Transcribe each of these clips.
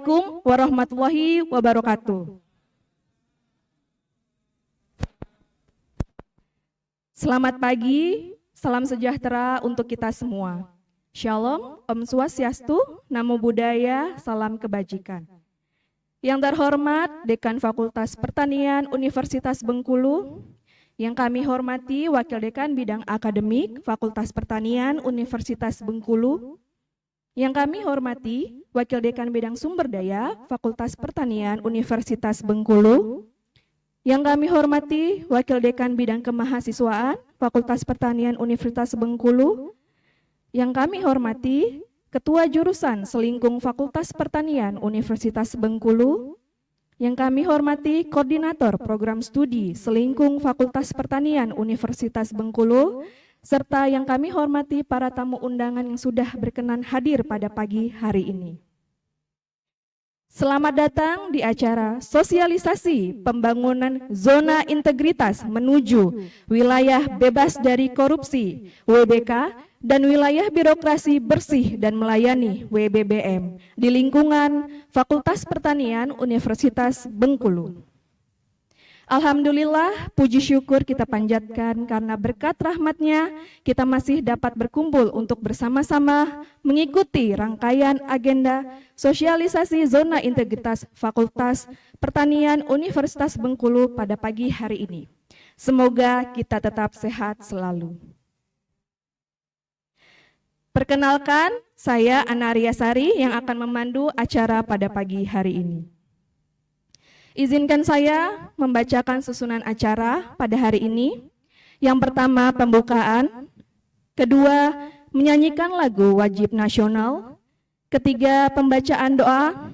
Assalamualaikum warahmatullahi wabarakatuh. Selamat pagi, salam sejahtera untuk kita semua. Shalom, Om Swastiastu, Namo Buddhaya, salam kebajikan. Yang terhormat Dekan Fakultas Pertanian Universitas Bengkulu, yang kami hormati Wakil Dekan Bidang Akademik Fakultas Pertanian Universitas Bengkulu, yang kami hormati Wakil Dekan Bidang Sumber Daya Fakultas Pertanian Universitas Bengkulu, yang kami hormati Wakil Dekan Bidang Kemahasiswaan Fakultas Pertanian Universitas Bengkulu, yang kami hormati Ketua Jurusan Selingkung Fakultas Pertanian Universitas Bengkulu, yang kami hormati Koordinator Program Studi Selingkung Fakultas Pertanian Universitas Bengkulu, serta yang kami hormati para tamu undangan yang sudah berkenan hadir pada pagi hari ini. Selamat datang di acara sosialisasi pembangunan zona integritas menuju wilayah bebas dari korupsi (WBK) dan wilayah birokrasi bersih dan melayani (WBBM) di lingkungan Fakultas Pertanian Universitas Bengkulu. Alhamdulillah, puji syukur kita panjatkan karena berkat rahmat-Nya kita masih dapat berkumpul untuk bersama-sama mengikuti rangkaian agenda sosialisasi zona integritas Fakultas Pertanian Universitas Bengkulu pada pagi hari ini. Semoga kita tetap sehat selalu. Perkenalkan, saya Anaria Sari yang akan memandu acara pada pagi hari ini. Izinkan saya membacakan susunan acara pada hari ini. Yang pertama, pembukaan. Kedua, menyanyikan lagu wajib nasional. Ketiga, pembacaan doa.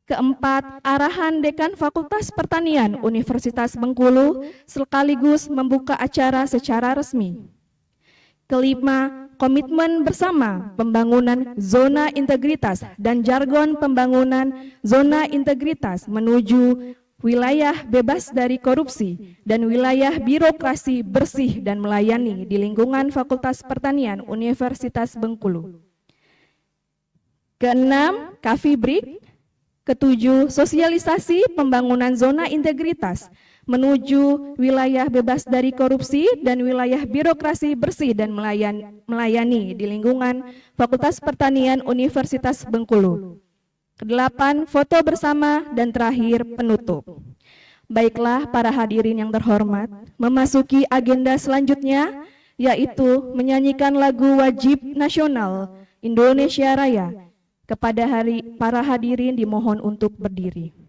Keempat, arahan Dekan Fakultas Pertanian Universitas Bengkulu sekaligus membuka acara secara resmi. Kelima, komitmen bersama pembangunan zona integritas dan jargon pembangunan zona integritas menuju wilayah bebas dari korupsi dan wilayah birokrasi bersih dan melayani di lingkungan Fakultas Pertanian Universitas Bengkulu. Keenam, Kafibrik. Ketujuh, sosialisasi pembangunan zona integritas menuju wilayah bebas dari korupsi dan wilayah birokrasi bersih dan melayani di lingkungan Fakultas Pertanian Universitas Bengkulu. Kedelapan, foto bersama, dan terakhir, penutup. Baiklah para hadirin yang terhormat, memasuki agenda selanjutnya, yaitu menyanyikan lagu wajib nasional Indonesia Raya. Kepada para hadirin dimohon untuk berdiri.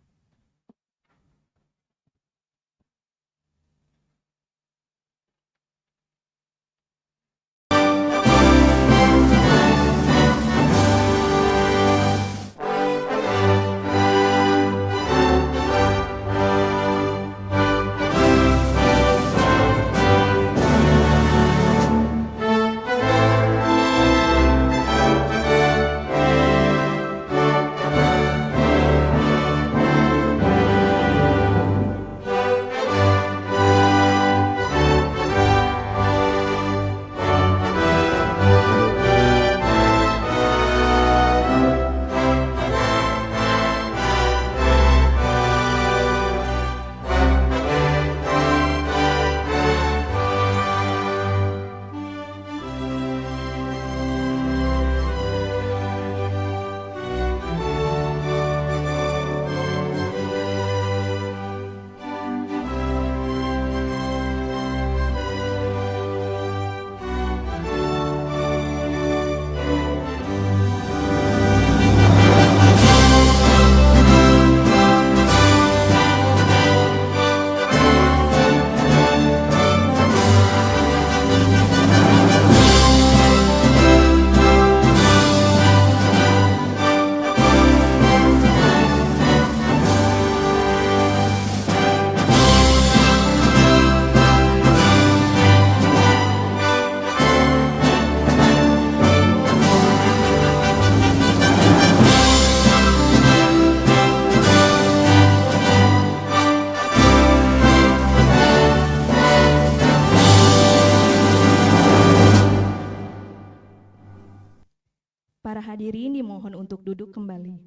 Para hadirin dimohon untuk duduk kembali.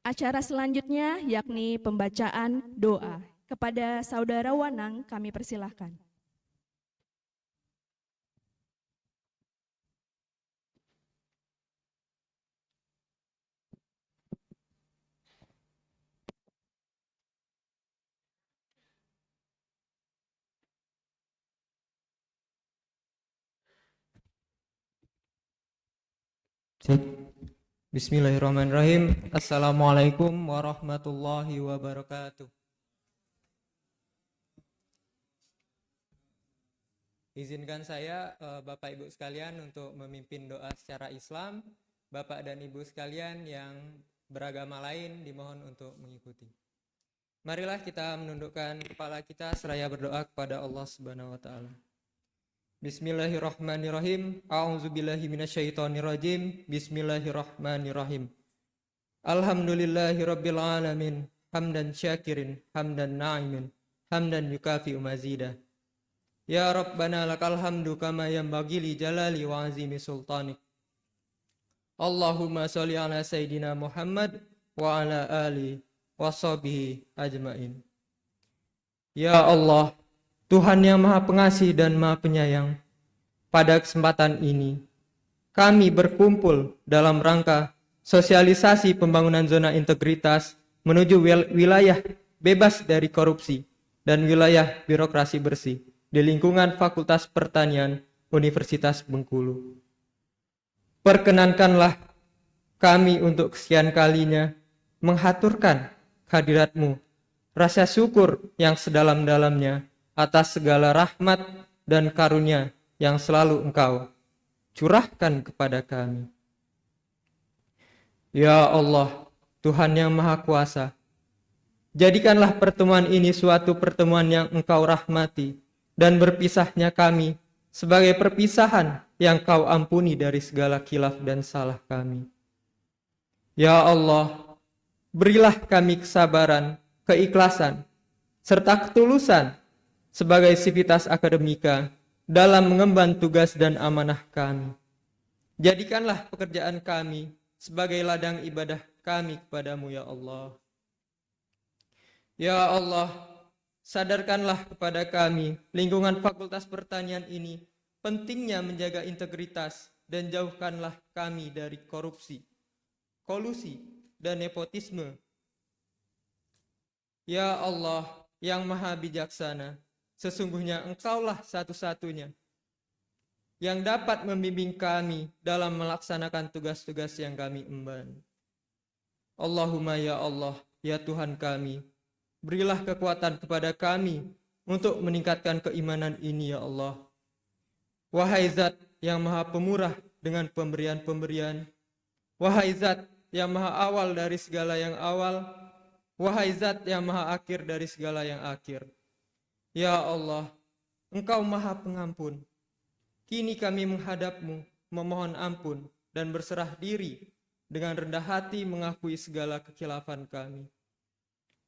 Acara selanjutnya yakni pembacaan doa. Kepada Saudara Wanang kami persilahkan. Bismillahirrahmanirrahim. Assalamualaikum warahmatullahi wabarakatuh. Izinkan saya Bapak Ibu sekalian untuk memimpin doa secara Islam. Bapak dan Ibu sekalian yang beragama lain dimohon untuk mengikuti. Marilah kita menundukkan kepala kita seraya berdoa kepada Allah Subhanahu wa taala. Bismillahirrahmanirrahim. A'udzubillahi minasyaitonirrajim. Bismillahirrahmanirrahim. Alhamdulillahirabbil alamin. Hamdan syakirin, hamdan na'imin, hamdan yukafi'u mazidah. Ya Rabbana lakal hamdu kama yanbaghi li jalali wa azimi sultanik. Allahumma sholli ala sayidina Muhammad wa ala ali wa sahbihi ajmain. Ya Allah, Tuhan yang Maha Pengasih dan Maha Penyayang, pada kesempatan ini kami berkumpul dalam rangka sosialisasi pembangunan zona integritas menuju wilayah bebas dari korupsi dan wilayah birokrasi bersih di lingkungan Fakultas Pertanian Universitas Bengkulu. Perkenankanlah kami untuk kesekian kalinya menghaturkan kehadirat-Mu, rasa syukur yang sedalam-dalamnya atas segala rahmat dan karunia yang selalu Engkau curahkan kepada kami. Ya Allah, Tuhan yang Maha Kuasa, jadikanlah pertemuan ini suatu pertemuan yang Engkau rahmati dan berpisahnya kami sebagai perpisahan yang Kau ampuni dari segala khilaf dan salah kami. Ya Allah, berilah kami kesabaran, keikhlasan, serta ketulusan sebagai sivitas akademika dalam mengemban tugas dan amanah kami. Jadikanlah pekerjaan kami sebagai ladang ibadah kami kepadamu ya Allah. Ya Allah, sadarkanlah kepada kami lingkungan Fakultas Pertanian ini pentingnya menjaga integritas dan jauhkanlah kami dari korupsi, kolusi, dan nepotisme. Ya Allah yang Maha Bijaksana, sesungguhnya Engkaulah satu-satunya yang dapat membimbing kami dalam melaksanakan tugas-tugas yang kami emban. Allahumma ya Allah, ya Tuhan kami, berilah kekuatan kepada kami untuk meningkatkan keimanan ini ya Allah. Wahai Zat yang Maha Pemurah dengan pemberian-pemberian, wahai Zat yang Maha Awal dari segala yang awal, wahai Zat yang Maha Akhir dari segala yang akhir. Ya Allah, Engkau Maha Pengampun. Kini kami menghadap-Mu, memohon ampun dan berserah diri dengan rendah hati mengakui segala kekhilafan kami.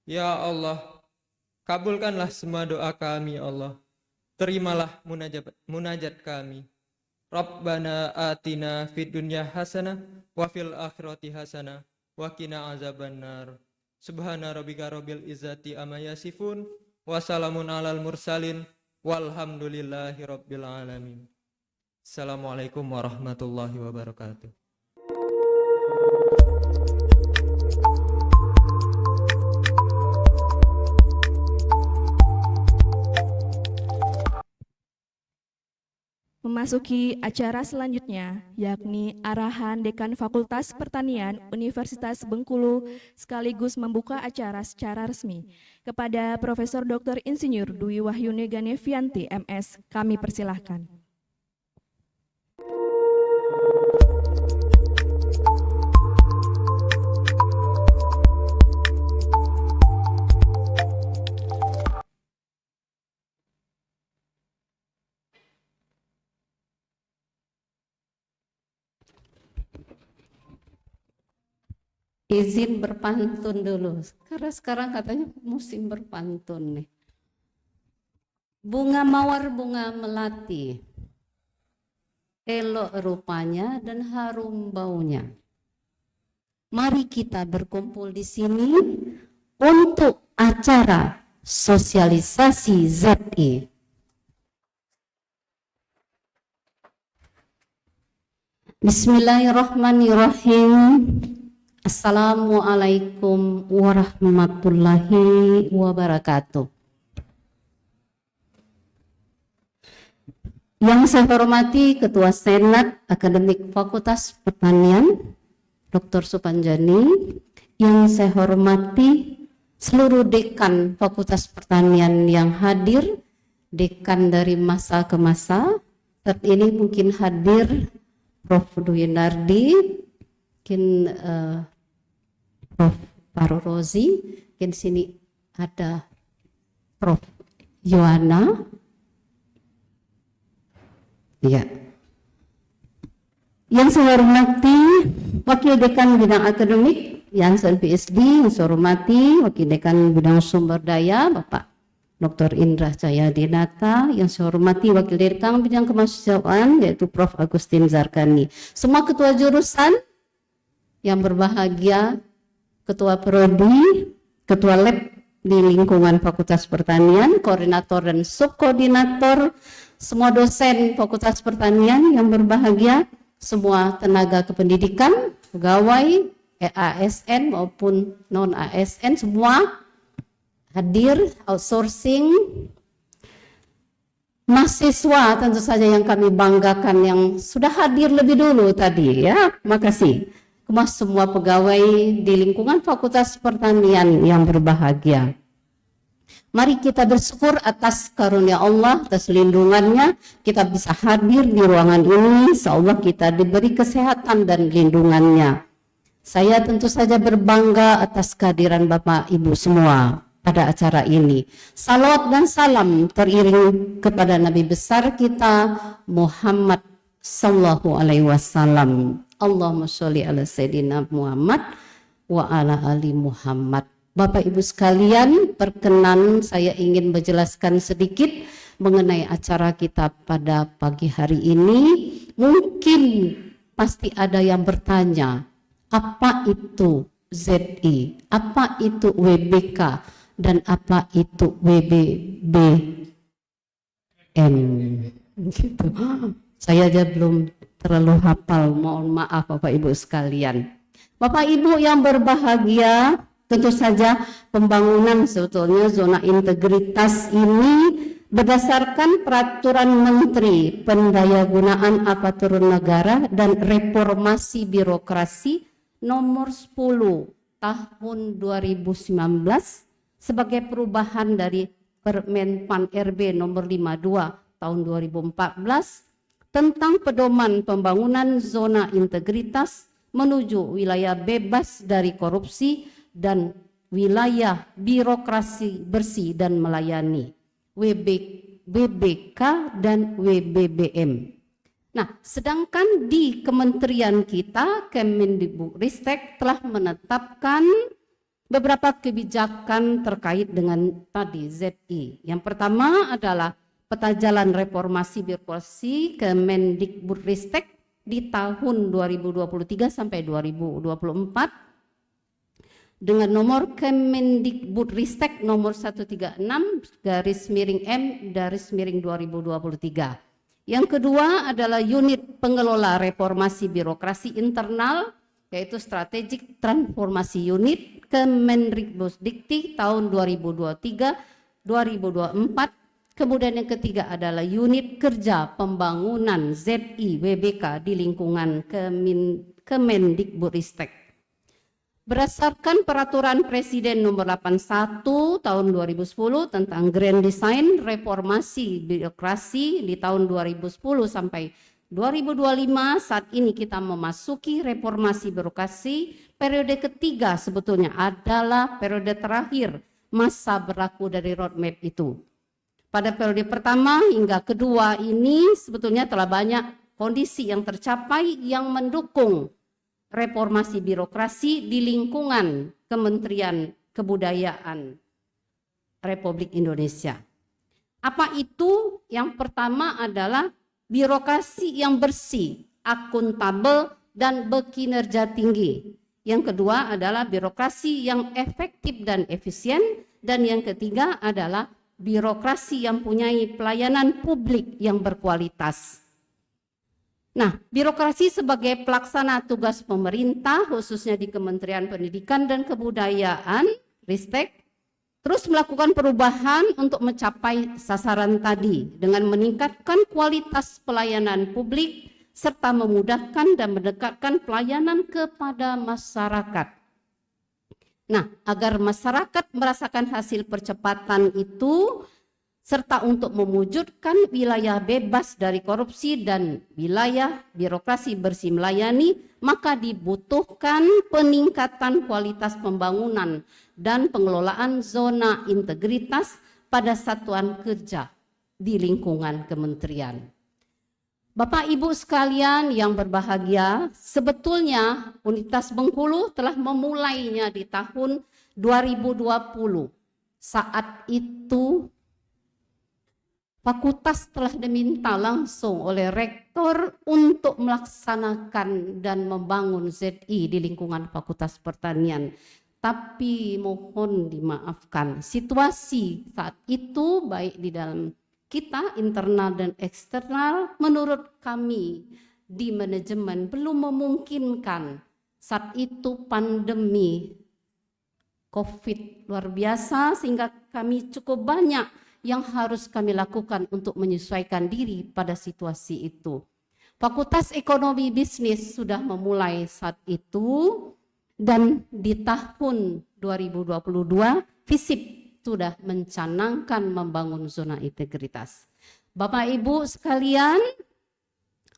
Ya Allah, kabulkanlah semua doa kami ya Allah. Terimalah munajat kami. Rabbana atina fid dunya hasanah wa fil akhirati hasanah wa qina azabannar. Subhana rabbika rabbil izzati amma yasifun wa salamun alal mursalin walhamdulillahi rabbil alamin. Assalamualaikum warahmatullahi wabarakatuh. Memasuki acara selanjutnya, yakni arahan Dekan Fakultas Pertanian Universitas Bengkulu sekaligus membuka acara secara resmi. Kepada Profesor Dr. Insinyur Dwi Wahyuni Ganevianti, MS, kami persilahkan. Izin berpantun dulu, karena sekarang katanya musim berpantun nih. Bunga mawar, bunga melati, elok rupanya dan harum baunya. Mari kita berkumpul di sini untuk acara sosialisasi ZI. Bismillahirrahmanirrahim. Assalamualaikum warahmatullahi wabarakatuh. Yang saya hormati Ketua Senat Akademik Fakultas Pertanian, Dr. Supanjani. Yang saya hormati seluruh dekan Fakultas Pertanian yang hadir, dekan dari masa ke masa. Saat ini mungkin hadir Prof. Dwi Nardi, mungkin Prof. Paru Rozi, mungkin sini ada Prof. Yohana. Ya. Yang saya hormati Wakil Dekan Bidang Akademik Jansen PhD, yang saya hormati Wakil Dekan Bidang Sumber Daya Bapak Dr. Indra Caya Dinata, yang saya hormati Wakil Dekan Bidang Kemahasiswaan yaitu Prof. Agustin Zarkani, semua ketua jurusan yang berbahagia, ketua prodi, ketua lab di lingkungan Fakultas Pertanian, koordinator dan subkoordinator, semua dosen Fakultas Pertanian yang berbahagia, semua tenaga kependidikan, pegawai, ASN maupun non-ASN, semua hadir, outsourcing, mahasiswa tentu saja yang kami banggakan yang sudah hadir lebih dulu tadi ya, makasih. Kemas semua pegawai di lingkungan Fakultas Pertanian yang berbahagia. Mari kita bersyukur atas karunia Allah, atas lindungannya, kita bisa hadir di ruangan ini, insyaallah kita diberi kesehatan dan lindungannya. Saya tentu saja berbangga atas kehadiran Bapak Ibu semua pada acara ini. Salawat dan salam teriring kepada Nabi besar kita Muhammad sallallahu alaihi wasallam. Allahumma sholli ala sayyidina Muhammad wa ala ali Muhammad. Bapak Ibu sekalian, perkenan saya ingin menjelaskan sedikit mengenai acara kita pada pagi hari ini. Mungkin pasti ada yang bertanya, apa itu ZI, apa itu WBK, dan apa itu WBBM. Gitu. Saya aja belum terlalu hafal, mohon maaf Bapak Ibu sekalian. Bapak Ibu yang berbahagia, tentu saja pembangunan sebetulnya zona integritas ini berdasarkan peraturan Menteri Pendayagunaan Aparatur Negara dan Reformasi Birokrasi nomor 10 tahun 2019 sebagai perubahan dari Permen Pan RB nomor 52 tahun 2014 tentang pedoman pembangunan zona integritas menuju wilayah bebas dari korupsi dan wilayah birokrasi bersih dan melayani, WBK dan WBBM. Nah, sedangkan di kementerian kita, Kemendikbudristek telah menetapkan beberapa kebijakan terkait dengan tadi ZI. Yang pertama adalah peta jalan reformasi birokrasi Kemendikbudristek di tahun 2023 sampai 2024 dengan nomor Kemendikbudristek nomor 136/M/2023. Yang kedua adalah unit pengelola reformasi birokrasi internal, yaitu strategic transformasi unit Kemendikbudristek tahun 2023-2024. Kemudian yang ketiga adalah unit kerja pembangunan ZI WBK di lingkungan Kemendikbudristek. Berdasarkan peraturan Presiden nomor 81 tahun 2010 tentang Grand Design Reformasi Birokrasi di tahun 2010 sampai 2025, saat ini kita memasuki reformasi birokrasi periode ketiga, sebetulnya adalah periode terakhir masa berlaku dari roadmap itu. Pada periode pertama hingga kedua ini sebetulnya telah banyak kondisi yang tercapai yang mendukung reformasi birokrasi di lingkungan Kementerian Kebudayaan Republik Indonesia. Apa itu? Yang pertama adalah birokrasi yang bersih, akuntabel, dan berkinerja tinggi. Yang kedua adalah birokrasi yang efektif dan efisien. Dan yang ketiga adalah birokrasi yang punyai pelayanan publik yang berkualitas. Nah, birokrasi sebagai pelaksana tugas pemerintah, khususnya di Kementerian Pendidikan dan Kebudayaan, Ristek, terus melakukan perubahan untuk mencapai sasaran tadi dengan meningkatkan kualitas pelayanan publik serta memudahkan dan mendekatkan pelayanan kepada masyarakat. Nah, agar masyarakat merasakan hasil percepatan itu, serta untuk mewujudkan wilayah bebas dari korupsi dan wilayah birokrasi bersih melayani, maka dibutuhkan peningkatan kualitas pembangunan dan pengelolaan zona integritas pada satuan kerja di lingkungan kementerian. Bapak Ibu sekalian yang berbahagia, sebetulnya Universitas Bengkulu telah memulainya di tahun 2020. Saat itu fakultas telah diminta langsung oleh rektor untuk melaksanakan dan membangun ZI di lingkungan Fakultas Pertanian. Tapi mohon dimaafkan, situasi saat itu baik di dalam kita internal dan eksternal menurut kami di manajemen belum memungkinkan. Saat itu pandemi COVID luar biasa sehingga kami cukup banyak yang harus kami lakukan untuk menyesuaikan diri pada situasi itu. Fakultas Ekonomi Bisnis sudah memulai saat itu dan di tahun 2022 FISIP sudah mencanangkan membangun zona integritas. Bapak Ibu sekalian,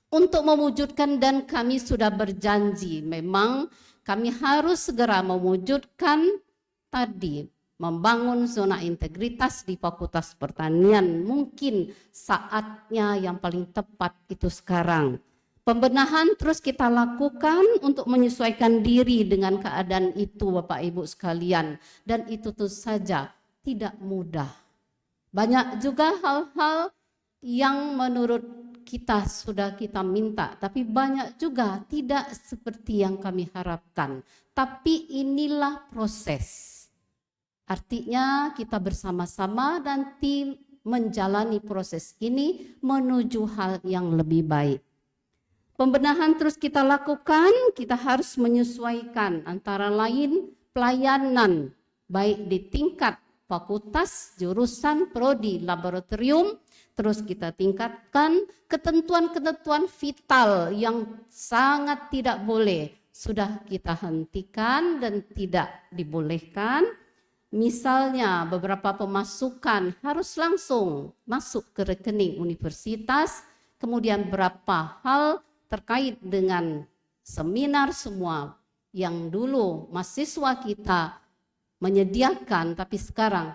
untuk mewujudkan dan kami sudah berjanji memang kami harus segera mewujudkan tadi membangun zona integritas di Fakultas Pertanian. Mungkin saatnya yang paling tepat itu sekarang. Pembenahan terus kita lakukan untuk menyesuaikan diri dengan keadaan itu Bapak Ibu sekalian. Dan itu tentu saja tidak mudah. Banyak juga hal-hal yang menurut kita sudah kita minta, tapi banyak juga tidak seperti yang kami harapkan. Tapi inilah proses. Artinya kita bersama-sama nanti menjalani proses ini menuju hal yang lebih baik. Pembenahan terus kita lakukan, kita harus menyesuaikan antara lain pelayanan baik di tingkat fakultas, jurusan, prodi, laboratorium, terus kita tingkatkan ketentuan-ketentuan vital yang sangat tidak boleh sudah kita hentikan dan tidak dibolehkan. Misalnya beberapa pemasukan harus langsung masuk ke rekening universitas, kemudian berapa hal terkait dengan seminar semua yang dulu mahasiswa kita menyediakan tapi sekarang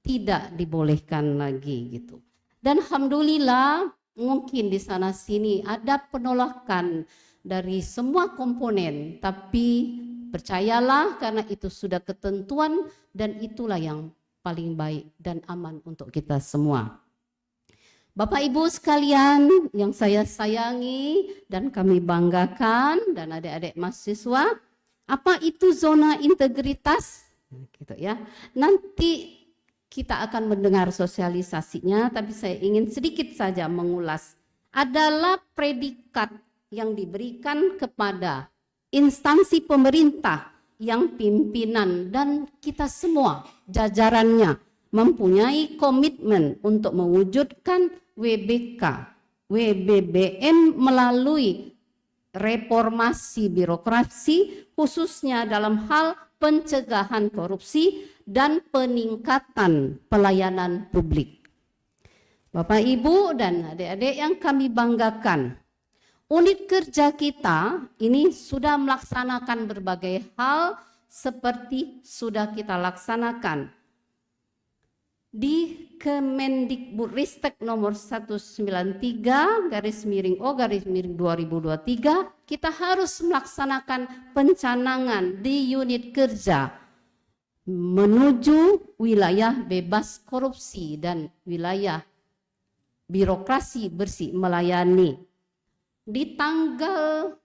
tidak dibolehkan lagi gitu. Dan alhamdulillah mungkin di sana sini ada penolakan dari semua komponen, tapi percayalah karena itu sudah ketentuan dan itulah yang paling baik dan aman untuk kita semua. Bapak Ibu sekalian yang saya sayangi dan kami banggakan dan adik-adik mahasiswa, apa itu zona integritas? Gitu ya. Nanti kita akan mendengar sosialisasinya, tapi saya ingin sedikit saja mengulas. Adalah predikat yang diberikan kepada instansi pemerintah yang pimpinan dan kita semua jajarannya mempunyai komitmen untuk mewujudkan WBK, WBBM melalui reformasi birokrasi khususnya dalam hal pencegahan korupsi dan peningkatan pelayanan publik. Bapak, Ibu, dan adik-adik yang kami banggakan, unit kerja kita ini sudah melaksanakan berbagai hal seperti sudah kita laksanakan di Kemendikbudristek nomor 193/O/2023 kita harus melaksanakan pencanangan di unit kerja menuju wilayah bebas korupsi dan wilayah birokrasi bersih melayani. Di tanggal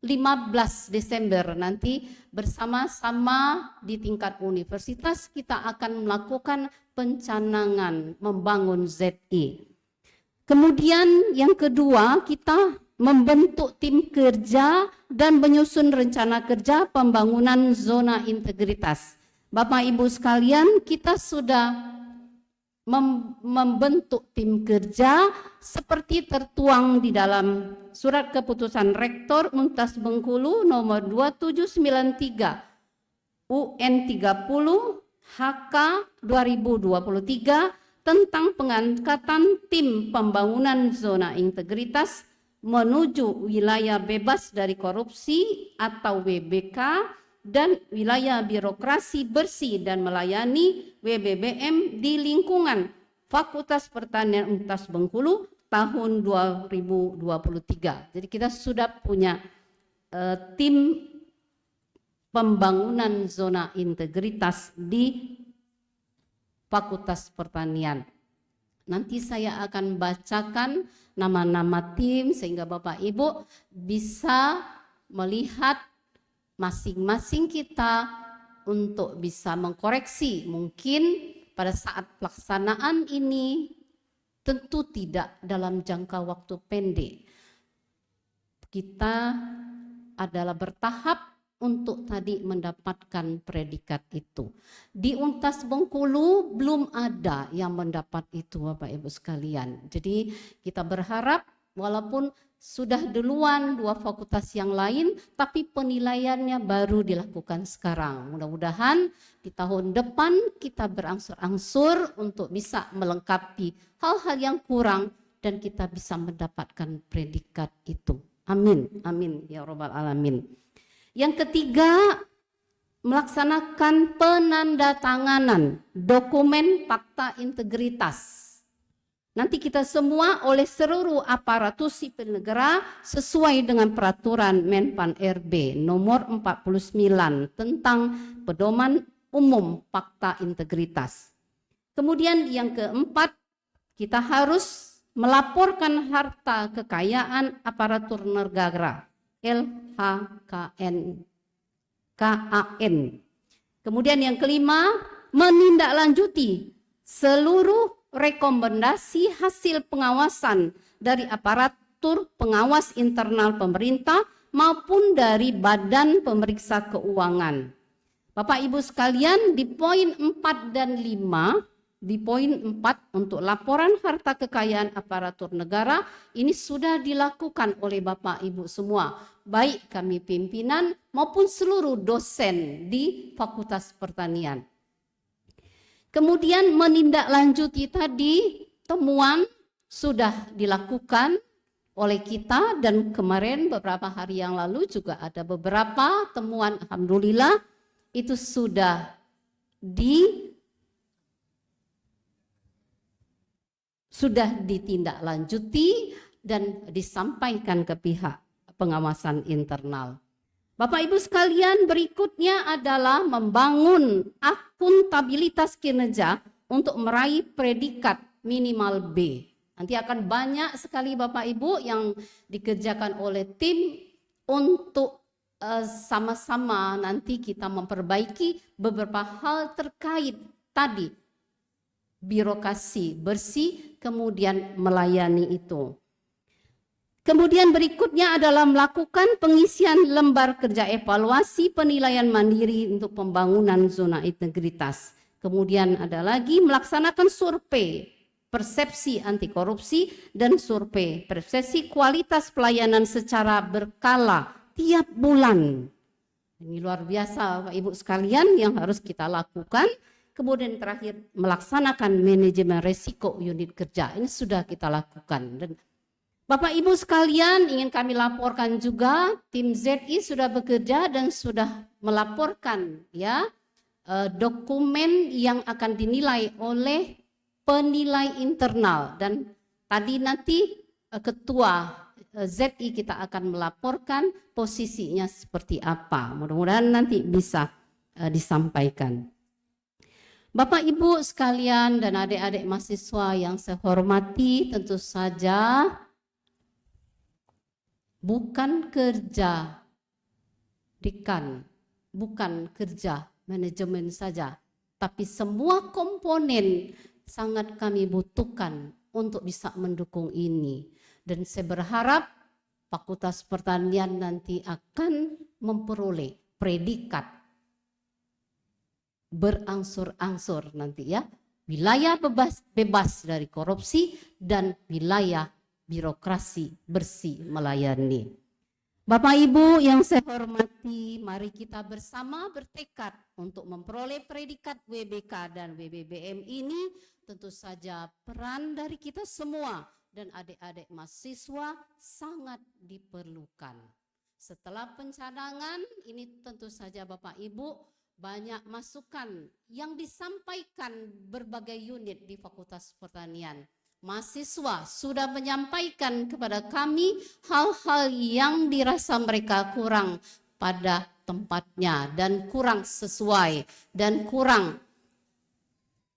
15 Desember nanti bersama-sama di tingkat universitas kita akan melakukan pencanangan membangun ZI. Kemudian yang kedua, kita membentuk tim kerja dan menyusun rencana kerja pembangunan zona integritas. Bapak Ibu sekalian, kita sudah membentuk tim kerja seperti tertuang di dalam surat keputusan Rektor Universitas Bengkulu nomor 2793 UN 30 HK 2023 tentang pengangkatan tim pembangunan zona integritas menuju wilayah bebas dari korupsi atau WBK dan wilayah birokrasi bersih dan melayani WBBM di lingkungan Fakultas Pertanian Universitas Bengkulu tahun 2023. Jadi kita sudah punya tim pembangunan zona integritas di Fakultas Pertanian. Nanti saya akan bacakan nama-nama tim sehingga Bapak Ibu bisa melihat masing-masing kita untuk bisa mengkoreksi. Mungkin pada saat pelaksanaan ini tentu tidak dalam jangka waktu pendek. Kita adalah bertahap untuk tadi mendapatkan predikat itu. Di Universitas Bengkulu belum ada yang mendapat itu Bapak Ibu sekalian. Jadi kita berharap walaupun sudah duluan dua fakultas yang lain, tapi penilaiannya baru dilakukan sekarang. Mudah-mudahan di tahun depan kita berangsur-angsur untuk bisa melengkapi hal-hal yang kurang dan kita bisa mendapatkan predikat itu. Amin, amin ya Rabbal Alamin. Yang ketiga, melaksanakan penandatanganan dokumen fakta integritas. Nanti kita semua oleh seluruh aparatur sipil negara sesuai dengan peraturan Menpan RB nomor 49 tentang pedoman umum fakta integritas. Kemudian yang keempat, kita harus melaporkan harta kekayaan aparatur negara LHKN KAN. Kemudian yang kelima, menindaklanjuti seluruh rekomendasi hasil pengawasan dari aparatur pengawas internal pemerintah maupun dari Badan Pemeriksa Keuangan. Bapak Ibu sekalian, di poin 4 dan 5, di poin 4 untuk laporan harta kekayaan aparatur negara ini sudah dilakukan oleh Bapak Ibu semua, baik kami pimpinan maupun seluruh dosen di Fakultas Pertanian. Kemudian menindaklanjuti tadi temuan sudah dilakukan oleh kita dan kemarin beberapa hari yang lalu juga ada beberapa temuan, alhamdulillah itu sudah ditindaklanjuti dan disampaikan ke pihak pengawasan internal. Bapak Ibu sekalian, berikutnya adalah membangun akuntabilitas kinerja untuk meraih predikat minimal B. Nanti akan banyak sekali Bapak Ibu yang dikerjakan oleh tim untuk sama-sama nanti kita memperbaiki beberapa hal terkait tadi birokrasi bersih kemudian melayani itu. Kemudian berikutnya adalah melakukan pengisian lembar kerja evaluasi penilaian mandiri untuk pembangunan zona integritas. Kemudian ada lagi melaksanakan survei persepsi anti korupsi dan survei persepsi kualitas pelayanan secara berkala tiap bulan. Ini luar biasa Bapak Ibu sekalian yang harus kita lakukan. Kemudian terakhir melaksanakan manajemen resiko unit kerja. Ini sudah kita lakukan. Dan Bapak Ibu sekalian, ingin kami laporkan juga tim ZI sudah bekerja dan sudah melaporkan ya dokumen yang akan dinilai oleh penilai internal dan tadi nanti ketua ZI kita akan melaporkan posisinya seperti apa. Mudah-mudahan nanti bisa disampaikan. Bapak Ibu sekalian dan adik-adik mahasiswa yang saya hormati, tentu saja bukan kerja dekan, bukan kerja manajemen saja, tapi semua komponen sangat kami butuhkan untuk bisa mendukung ini. Dan saya berharap Fakultas Pertanian nanti akan memperoleh predikat berangsur-angsur nanti ya, wilayah bebas dari korupsi dan wilayah birokrasi bersih melayani. Bapak Ibu yang saya hormati, mari kita bersama bertekad untuk memperoleh predikat WBK dan WBBM ini. Tentu saja peran dari kita semua dan adik-adik mahasiswa sangat diperlukan. Setelah pencadangan ini tentu saja Bapak Ibu banyak masukan yang disampaikan berbagai unit di Fakultas Pertanian. Mahasiswa sudah menyampaikan kepada kami hal-hal yang dirasa mereka kurang pada tempatnya dan kurang sesuai dan kurang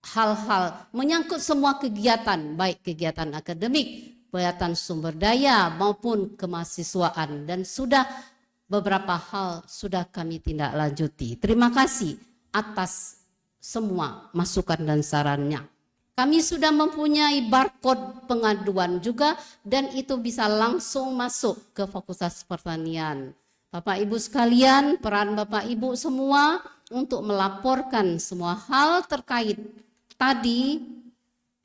hal-hal menyangkut semua kegiatan, baik kegiatan akademik, kegiatan sumber daya maupun kemahasiswaan, dan sudah beberapa hal sudah kami tindak lanjuti. Terima kasih atas semua masukan dan sarannya. Kami sudah mempunyai barcode pengaduan juga dan itu bisa langsung masuk ke Fakultas Pertanian. Bapak Ibu sekalian, peran Bapak Ibu semua untuk melaporkan semua hal terkait tadi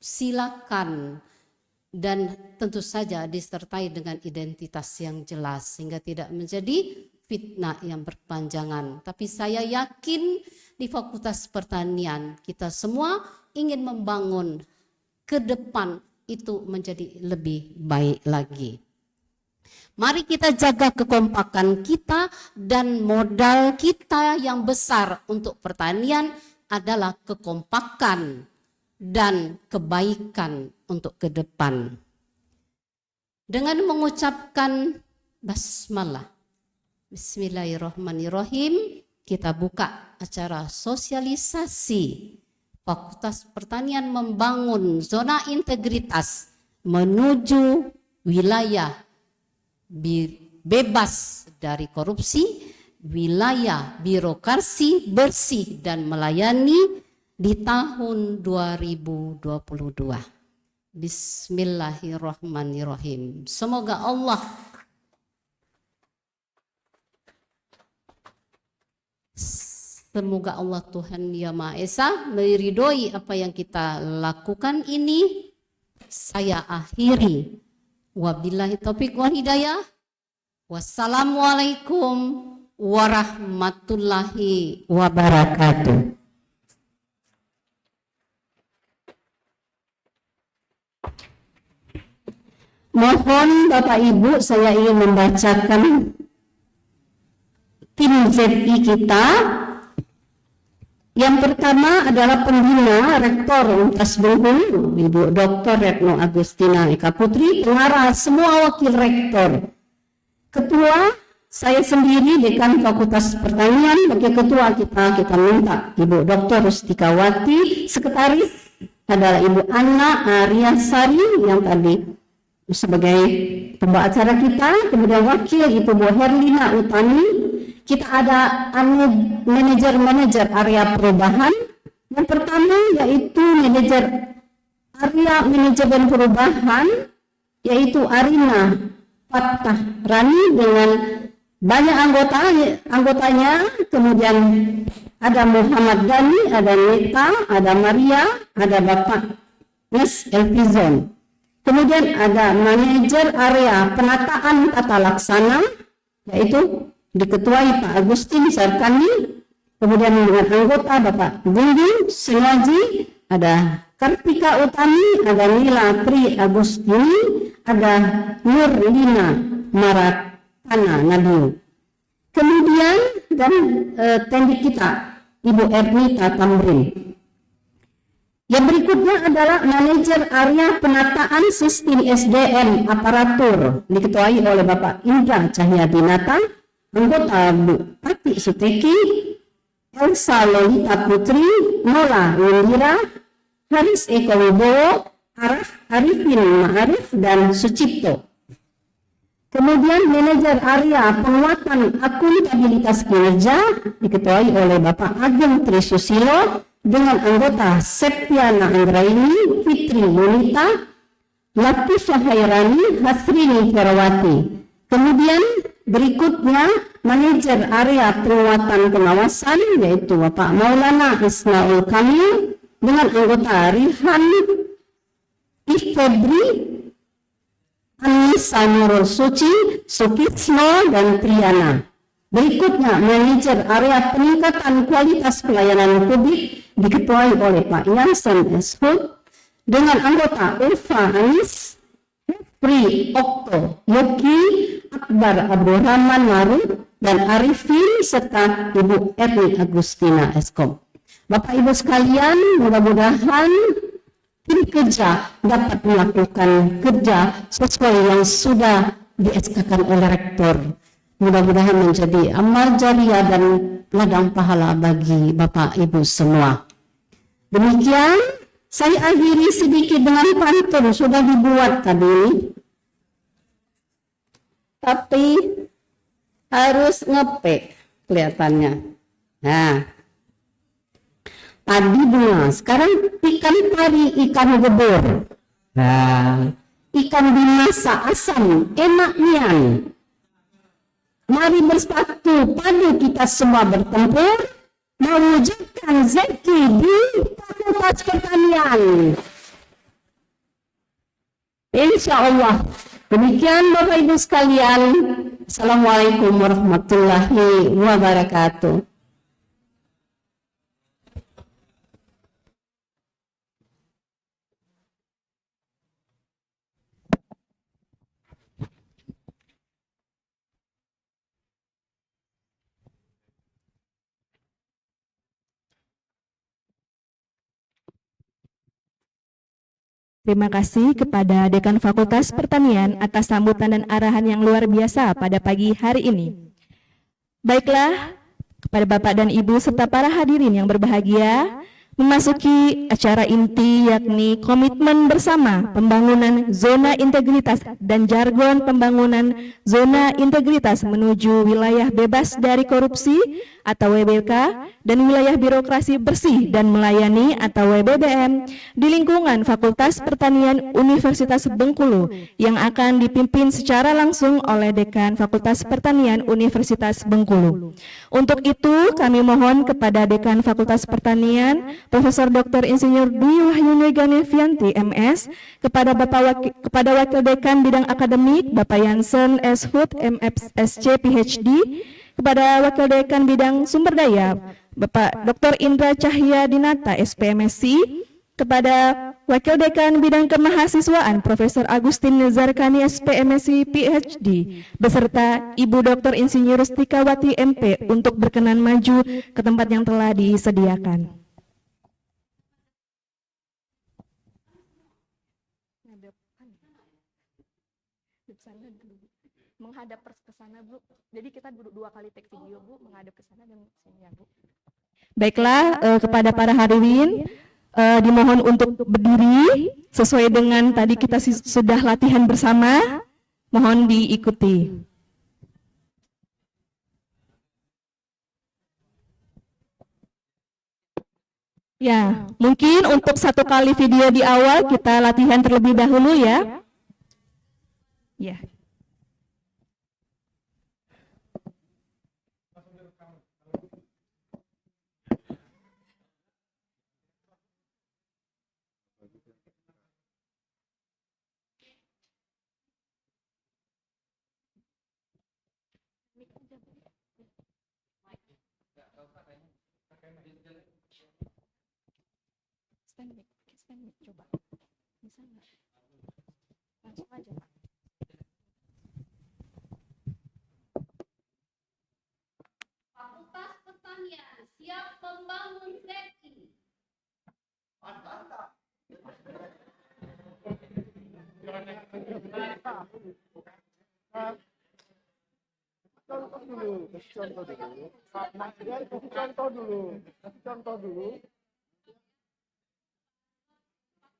silakan, dan tentu saja disertai dengan identitas yang jelas sehingga tidak menjadi fitnah yang berkepanjangan. Tapi saya yakin di Fakultas Pertanian kita semua ingin membangun ke depan itu menjadi lebih baik lagi. Mari kita jaga kekompakan kita, dan modal kita yang besar untuk pertanian adalah kekompakan dan kebaikan untuk ke depan. Dengan mengucapkan basmalah, bismillahirrahmanirrahim, kita buka acara sosialisasi Fakultas Pertanian membangun zona integritas menuju wilayah bebas dari korupsi, wilayah birokrasi bersih dan melayani di tahun 2022. Bismillahirrahmanirrahim. Semoga Allah Tuhan Yang Maha Esa meridhoi apa yang kita lakukan ini. Saya akhiri. Wabillahi taufiq wal hidayah. Wassalamualaikum warahmatullahi wabarakatuh. Mohon Bapak Ibu, saya ingin membacakan tim ZI kita. Yang pertama adalah pembina Rektor Universitas Bengkulu, Ibu Dr. Retno Agustina Eka Putri, pengarah semua wakil rektor. Ketua saya sendiri, Dekan Fakultas Pertanian. Bagi ketua kita minta Ibu Dr. Rustikawati. Sekretaris adalah Ibu Anna Aryasari yang tadi sebagai pembawa acara kita. Kemudian wakil Ibu Bu Herlina Utami. Kita ada manajer area perubahan. Yang pertama yaitu manajer area manajemen perubahan, yaitu Arina Fatah Rani dengan banyak anggotanya. Kemudian ada Muhammad Dani, ada Neta, ada Maria, ada Bapak Nes Elvizon. Kemudian ada manajer area penataan tata laksana, yaitu diketuai Pak Agustin Sarkani. Kemudian dengan anggota Bapak Gungging Sengaji, ada Kartika Utami, ada Nila Tri Agustini, ada Nur Lina Maratana Nadiu. Kemudian dan tendik kita Ibu Ernita Tamrin. Yang berikutnya adalah manajer area penataan sistem SDM aparatur, diketuai oleh Bapak Indra Cahyadinata. Anggota Bu Ati Suteki, Elsa Lolita Putri, Nola Windira, Haris Eko Wibowo, Arifin Ma'arif, dan Sucipto. Kemudian manajer area penguatan akuntabilitas kinerja diketuai oleh Bapak Ageng Trisusilo dengan anggota Septiana Anggraini, Fitri Yunita, Latifah Hairani, Hasrini Ferawati. Kemudian berikutnya manajer area penguatan pengawasan yaitu Bapak Maulana Ismail Kamil dengan anggota Rihan Ifebri, Anissa Nurul Suci, Sukisno, dan Triana. Berikutnya manajer area peningkatan kualitas pelayanan publik diketuai oleh Pak Yansen S. Hood dengan anggota Ulfa Anis, Pri Okto, Yogi, Akbar Abdurrahman Maruf, dan Arifin, serta Ibu Erni Agustina Eskom. Bapak Ibu sekalian, mudah-mudahan tim kerja dapat melakukan kerja sesuai yang sudah di-SK-kan oleh Rektor. Mudah-mudahan menjadi amal jariah dan ladang pahala bagi Bapak Ibu semua. Demikian, saya akhiri sedikit dengan pantun sudah dibuat tadi ini. Tapi harus ngepe kelihatannya. Nah, tadi bunga, sekarang ikan pari, ikan gebur. Nah, ikan dimasak asam, enaknya. Mari bersatu padu kita semua bertempur mewujudkan Zeki di Fakultas Pertanian. Insya Allah. Demikian Bapak Ibu sekalian. Assalamualaikum warahmatullahi wabarakatuh. Terima kasih kepada Dekan Fakultas Pertanian atas sambutan dan arahan yang luar biasa pada pagi hari ini. Baiklah, kepada Bapak dan Ibu serta para hadirin yang berbahagia, memasuki acara inti yakni komitmen bersama pembangunan zona integritas dan jargon pembangunan zona integritas menuju wilayah bebas dari korupsi atau WBK dan wilayah birokrasi bersih dan melayani atau WBBM di lingkungan Fakultas Pertanian Universitas Bengkulu yang akan dipimpin secara langsung oleh Dekan Fakultas Pertanian Universitas Bengkulu. Untuk itu kami mohon kepada Dekan Fakultas Pertanian Profesor Dr. Insinyur Dwi Wahyuni Ganevianti MS, kepada Wakil Dekan Bidang Akademik Bapak Yansen S. Hood MFSC PhD, kepada Wakil Dekan Bidang Sumber Daya Bapak Dr. Indra Cahya Dinata SPMSC, kepada Wakil Dekan Bidang Kemahasiswaan Profesor Agustin Nezarkani SPMSC PhD, beserta Ibu Dr. Insinyur Rustikawati MP untuk berkenan maju ke tempat yang telah disediakan. Menghadap ke sana, Bu. Jadi kita dua kali take video, Bu, menghadap ke sana dan sini ya, Bu. Baiklah, kepada para hadirin dimohon untuk berdiri sesuai dengan tadi kita sudah latihan bersama. Mohon diikuti. Ya, mungkin untuk satu kali video di awal kita latihan terlebih dahulu ya. Ya. Stand mic, coba. Bisa nggak? Langsung aja, Pak. Fakultas Pertanian siap membangun Zeki. Contoh dulu.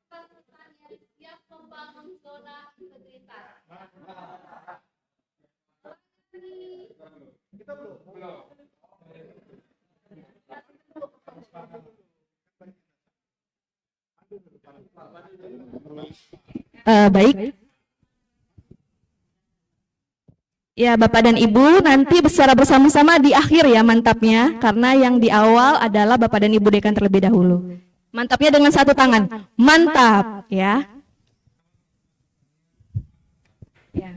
Fakultas Pertanian siap membangun zona integritas. Baik. Ya, Bapak dan Ibu, nanti secara bersama-sama di akhir ya mantapnya, karena yang di awal adalah Bapak dan Ibu Dekan terlebih dahulu. Mantapnya dengan satu tangan. Mantap, ya. Ya.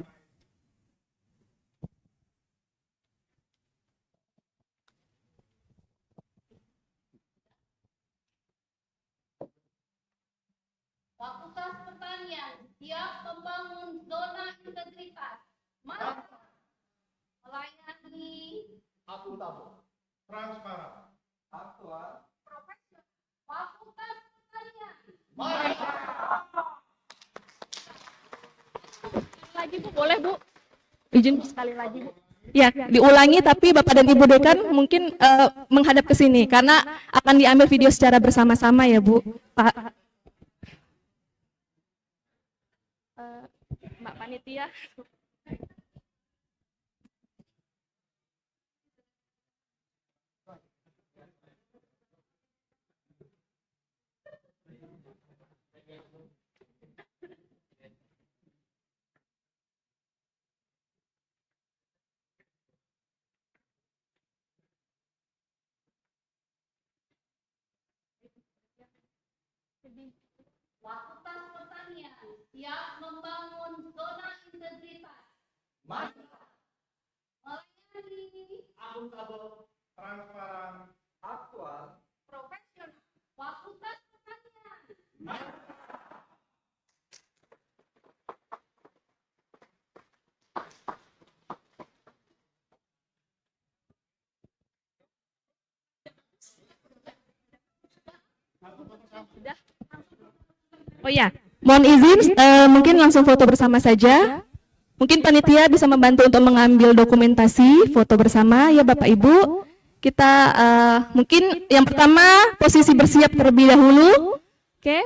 Fakultas Pertanian siap membangun zona integritas. Mantap. Melayani akuntabel, transparan, aktual, profesional. Fakultas Pertanian. Lagi Bu, boleh Bu? Izin sekali lagi Bu. Ya, diulangi tapi Bapak dan Ibu Dekan mungkin menghadap ke sini karena akan diambil video secara bersama-sama ya Bu. Pak. Mbak Panitia. Fakultas Pertanian siap membangun zona integritas. Mantap. Melayani akuntabel, transparan, aktual, profesional. Fakultas Pertanian. Oh ya, mohon izin mungkin langsung foto bersama saja. Mungkin panitia bisa membantu untuk mengambil dokumentasi foto bersama ya Bapak Ibu. Kita mungkin yang pertama posisi bersiap terlebih dahulu. Oke.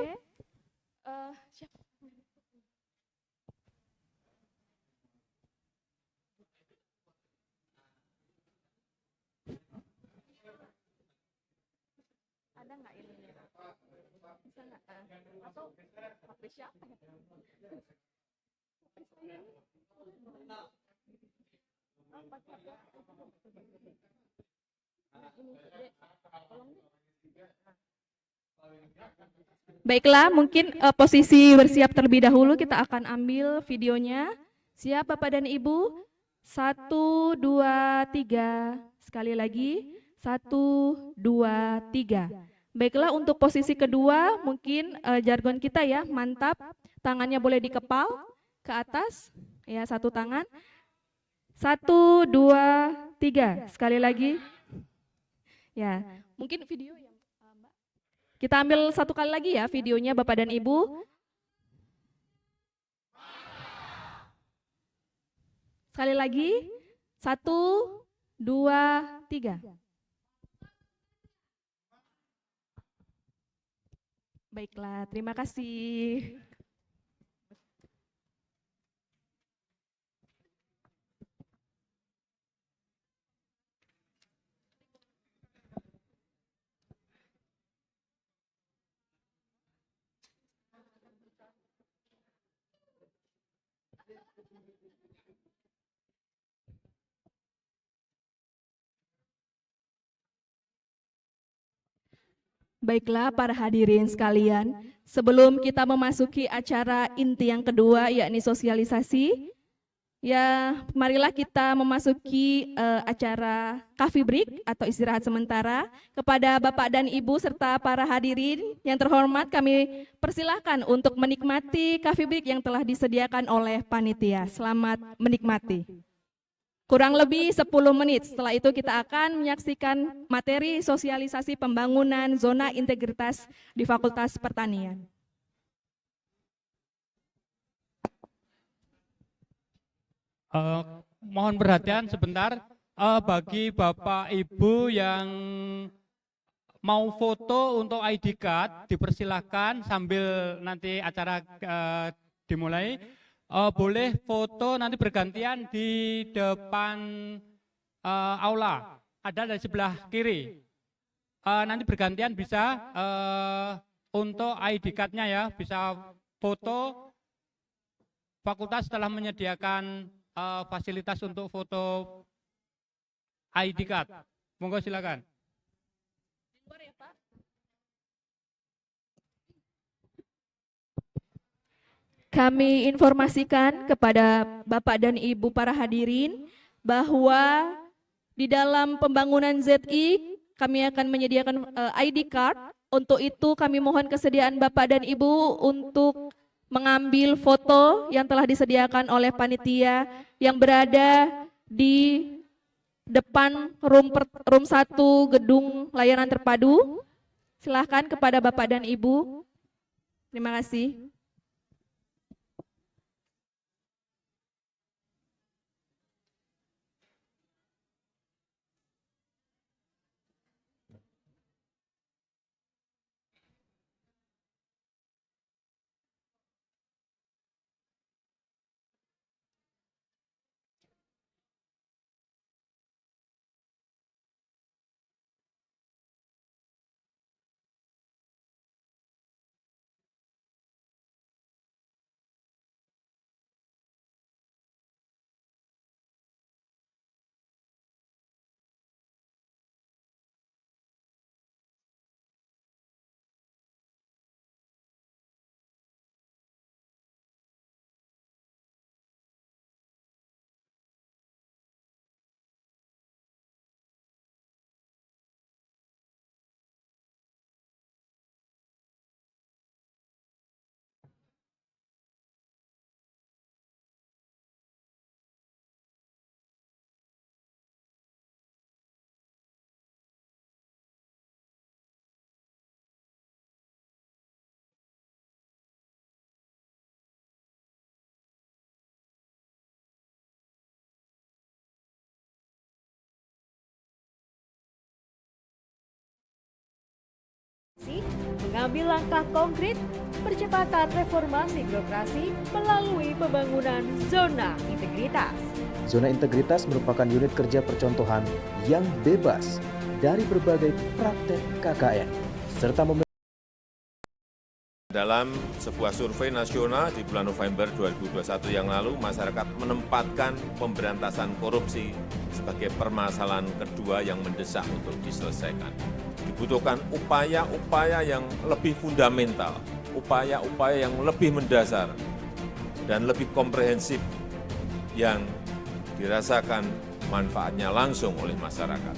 Ada nggak ini? Bisa nggak? Atau HP siapa ya? Baiklah, mungkin posisi bersiap terlebih dahulu kita akan ambil videonya. Siap Bapak dan Ibu? 1, 2, 3. Sekali lagi. 1, 2, 3. Baiklah, untuk posisi kedua mungkin jargon kita ya, mantap. Tangannya boleh dikepal ke atas. Ya, satu tangan. 1, 2, 3. Sekali lagi. Ya, mungkin video ya. Kita ambil satu kali lagi ya videonya Bapak dan Ibu. Sekali lagi. 1, 2, 3. Baiklah, terima kasih. Baiklah para hadirin sekalian, sebelum kita memasuki acara inti yang kedua yakni sosialisasi, ya marilah kita memasuki acara coffee break atau istirahat sementara. Kepada Bapak dan Ibu serta para hadirin yang terhormat, kami persilahkan untuk menikmati coffee break yang telah disediakan oleh panitia. Selamat menikmati. Kurang lebih 10 menit, setelah itu kita akan menyaksikan materi sosialisasi pembangunan zona integritas di Fakultas Pertanian. Mohon perhatian sebentar, bagi Bapak Ibu yang mau foto untuk ID card, dipersilahkan sambil nanti acara dimulai. Boleh foto nanti bergantian di depan aula, ada di sebelah kiri. Nanti bergantian bisa untuk ID card-nya ya, bisa foto fakultas telah menyediakan fasilitas untuk foto ID card. Monggo silakan. Kami informasikan kepada Bapak dan Ibu para hadirin bahwa di dalam pembangunan ZI kami akan menyediakan ID card. Untuk itu kami mohon kesediaan Bapak dan Ibu untuk mengambil foto yang telah disediakan oleh panitia yang berada di depan room 1 gedung layanan terpadu. Silahkan kepada Bapak dan Ibu. Terima kasih. Mengambil langkah konkret percepatan reformasi birokrasi melalui pembangunan zona integritas. Zona integritas merupakan unit kerja percontohan yang bebas dari berbagai praktek KKN serta dalam sebuah survei nasional di bulan November 2021 yang lalu, masyarakat menempatkan pemberantasan korupsi sebagai permasalahan kedua yang mendesak untuk diselesaikan. Dibutuhkan upaya-upaya yang lebih fundamental, upaya-upaya yang lebih mendasar, dan lebih komprehensif yang dirasakan manfaatnya langsung oleh masyarakat.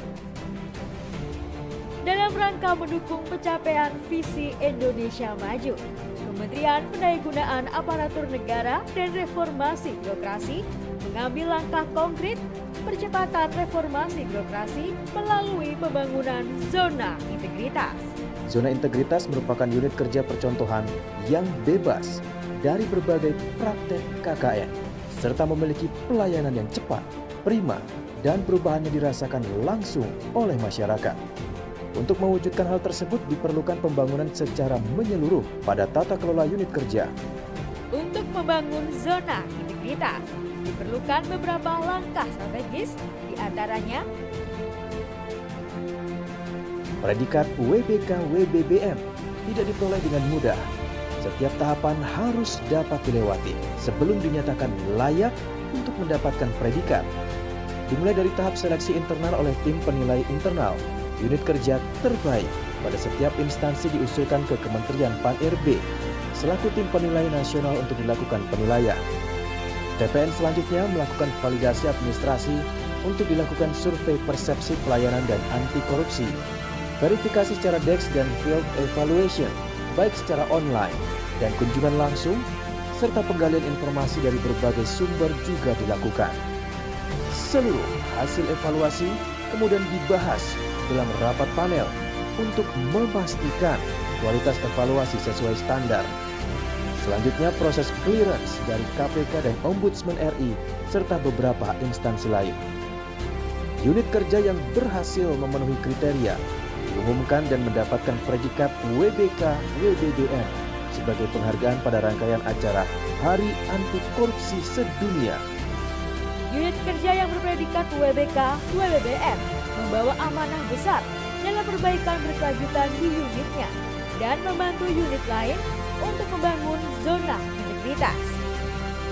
Dalam rangka mendukung pencapaian visi Indonesia Maju, Kementerian Pendayagunaan Aparatur Negara dan Reformasi Birokrasi mengambil langkah konkret percepatan reformasi birokrasi melalui pembangunan zona integritas. Zona integritas merupakan unit kerja percontohan yang bebas dari berbagai praktek KKN serta memiliki pelayanan yang cepat, prima, dan perubahannya dirasakan langsung oleh masyarakat. Untuk mewujudkan hal tersebut diperlukan pembangunan secara menyeluruh pada tata kelola unit kerja. Untuk membangun zona integritas, diperlukan beberapa langkah strategis, di antaranya Predikat WBK WBBM tidak diperoleh dengan mudah. Setiap tahapan harus dapat dilewati sebelum dinyatakan layak untuk mendapatkan predikat. Dimulai dari tahap seleksi internal oleh tim penilai internal. Unit kerja terbaik pada setiap instansi diusulkan ke Kementerian Pan-RB selaku tim penilai nasional untuk dilakukan penilaian. TPN selanjutnya melakukan validasi administrasi untuk dilakukan survei persepsi pelayanan dan anti korupsi, verifikasi secara DEX dan field evaluation baik secara online dan kunjungan langsung, serta penggalian informasi dari berbagai sumber juga dilakukan. Seluruh hasil evaluasi kemudian dibahas dalam rapat panel untuk memastikan kualitas evaluasi sesuai standar. Selanjutnya proses clearance dari KPK dan Ombudsman RI serta beberapa instansi lain. Unit kerja yang berhasil memenuhi kriteria diumumkan dan mendapatkan predikat WBK WBBM sebagai penghargaan pada rangkaian acara Hari Anti Korupsi Sedunia. unit kerja yang berpredikat WBK WBBM membawa amanah besar dalam perbaikan berkelanjutan di unitnya dan membantu unit lain untuk membangun zona integritas.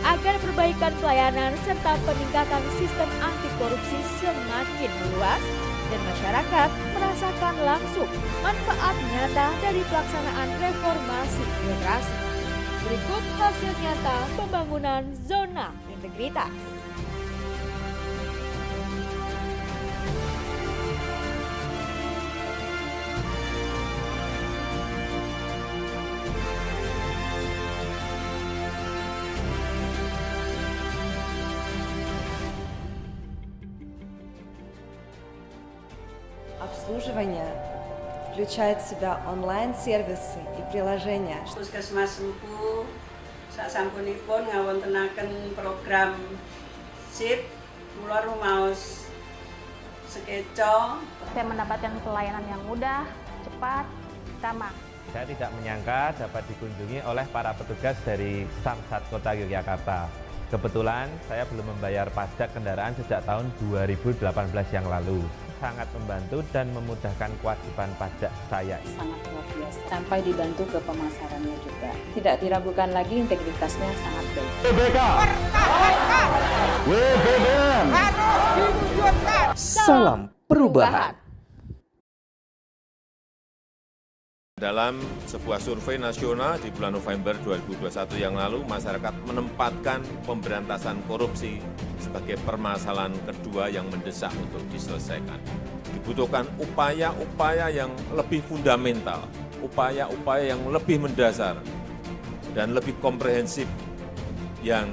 agar perbaikan pelayanan serta peningkatan sistem anti korupsi semakin meluas dan masyarakat merasakan langsung manfaat nyata dari pelaksanaan reformasi birokrasi. Berikut hasil nyata pembangunan zona integritas. Обслуживание включает в себя онлайн-сервисы и приложения. Puskesmas Sempu sasampunipun ngawontenaken program SIP, kula rumaos sekeca. Saya mendapatkan pelayanan yang mudah, cepat, ramah. Saya tidak menyangka dapat dikunjungi oleh para petugas dari Samsat Kota Yogyakarta. Kebetulan saya belum membayar pajak kendaraan sejak tahun 2018 yang lalu. Sangat membantu dan memudahkan kewajiban pajak saya. Sangat luar biasa. Sampai dibantu ke pemasarannya juga. Tidak diragukan lagi integritasnya sangat baik. WBK. WBBM. Salam perubahan. Dalam sebuah survei nasional di bulan November 2021 yang lalu, masyarakat menempatkan pemberantasan korupsi sebagai permasalahan kedua yang mendesak untuk diselesaikan. Dibutuhkan upaya-upaya yang lebih fundamental, upaya-upaya yang lebih mendasar, dan lebih komprehensif yang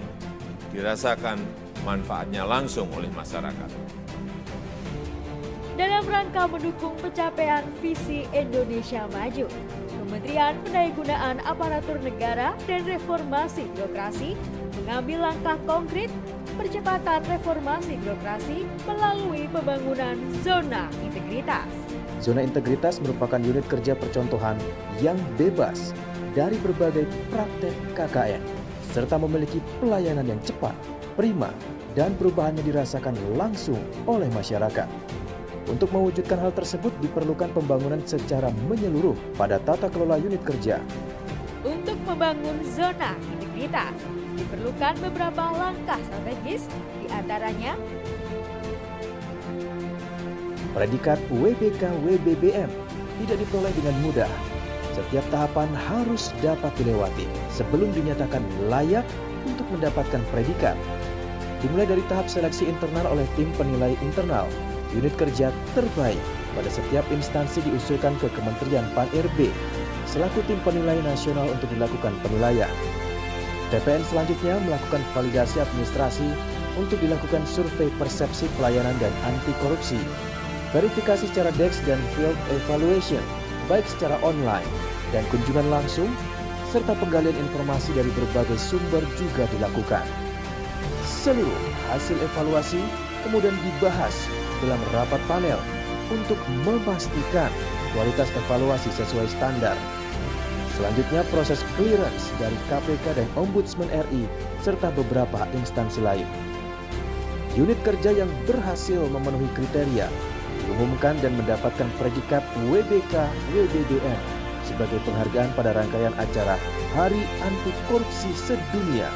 dirasakan manfaatnya langsung oleh masyarakat. Dalam rangka mendukung pencapaian visi Indonesia Maju, Kementerian Pendayagunaan Aparatur Negara dan Reformasi Birokrasi mengambil langkah konkret percepatan reformasi birokrasi melalui pembangunan zona integritas. Zona integritas merupakan unit kerja percontohan yang bebas dari berbagai praktek KKN, serta memiliki pelayanan yang cepat, prima, dan perubahannya dirasakan langsung oleh masyarakat. Untuk mewujudkan hal tersebut diperlukan pembangunan secara menyeluruh pada tata kelola unit kerja. Untuk membangun zona integritas, diperlukan beberapa langkah strategis, diantaranya Predikat WBK WBBM tidak diperoleh dengan mudah. Setiap tahapan harus dapat dilewati sebelum dinyatakan layak untuk mendapatkan predikat. Dimulai dari tahap seleksi internal oleh tim penilai internal. Unit kerja terbaik pada setiap instansi diusulkan ke Kementerian Pan-RB selaku tim penilai nasional untuk dilakukan penilaian. TPN selanjutnya melakukan validasi administrasi untuk dilakukan survei persepsi pelayanan dan anti korupsi, verifikasi secara DEX dan field evaluation baik secara online dan kunjungan langsung, serta penggalian informasi dari berbagai sumber juga dilakukan. Seluruh hasil evaluasi kemudian dibahas dalam rapat panel untuk memastikan kualitas evaluasi sesuai standar. Selanjutnya proses clearance dari KPK dan Ombudsman RI serta beberapa instansi lain. Unit kerja yang berhasil memenuhi kriteria diumumkan dan mendapatkan predikat WBK WBBM sebagai penghargaan pada rangkaian acara Hari Anti Korupsi Sedunia.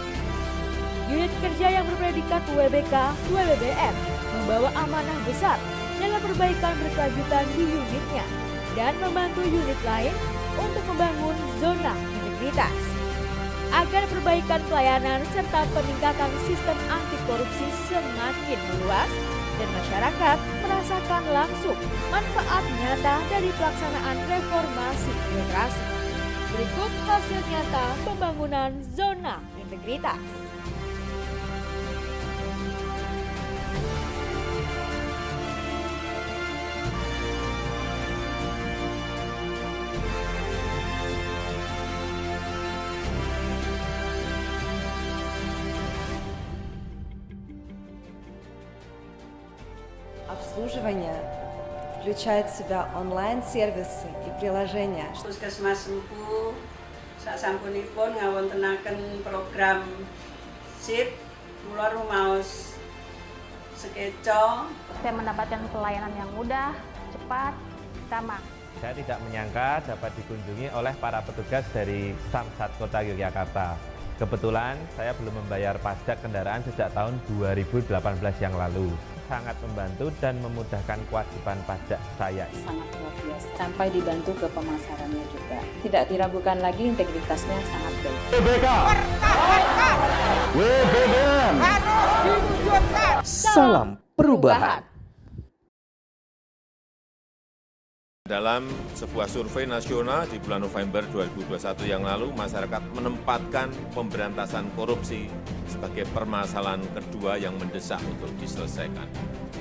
unit kerja yang berpredikat WBK WBBM membawa amanah besar dalam perbaikan berkelanjutan di unitnya dan membantu unit lain untuk membangun zona integritas. Agar perbaikan pelayanan serta peningkatan sistem anti korupsi semakin meluas dan masyarakat merasakan langsung manfaat nyata dari pelaksanaan reformasi birokrasi. Berikut hasil nyata pembangunan zona integritas. Обслуживание включает в себя онлайн-сервисы и приложения. Puskesmas Sempu sasampunipun ngawontenaken program SIP, kula rumaos sekeca. Saya mendapatkan pelayanan yang mudah, cepat, ramah. Saya tidak menyangka dapat dikunjungi oleh para petugas dari Samsat Kota Yogyakarta. Kebetulan saya belum membayar pajak kendaraan sejak tahun 2018 yang lalu. Sangat membantu dan memudahkan kewajiban pajak saya. Sangat luar biasa. Sampai dibantu ke pemasarannya juga. Tidak diragukan lagi integritasnya sangat baik. WBK. WBBM. Salam perubahan. Dalam sebuah survei nasional di bulan November 2021 yang lalu, masyarakat menempatkan pemberantasan korupsi sebagai permasalahan kedua yang mendesak untuk diselesaikan.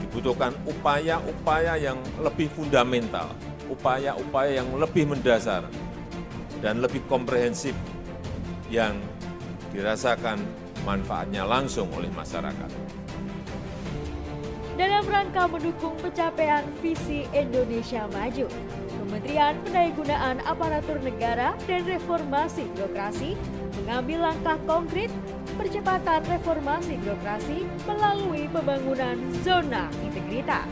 Dibutuhkan upaya-upaya yang lebih fundamental, upaya-upaya yang lebih mendasar, dan lebih komprehensif yang dirasakan manfaatnya langsung oleh masyarakat. Dalam rangka mendukung pencapaian visi Indonesia Maju, Kementerian Pendayagunaan Aparatur Negara dan Reformasi Birokrasi mengambil langkah konkret percepatan reformasi birokrasi melalui pembangunan zona integritas.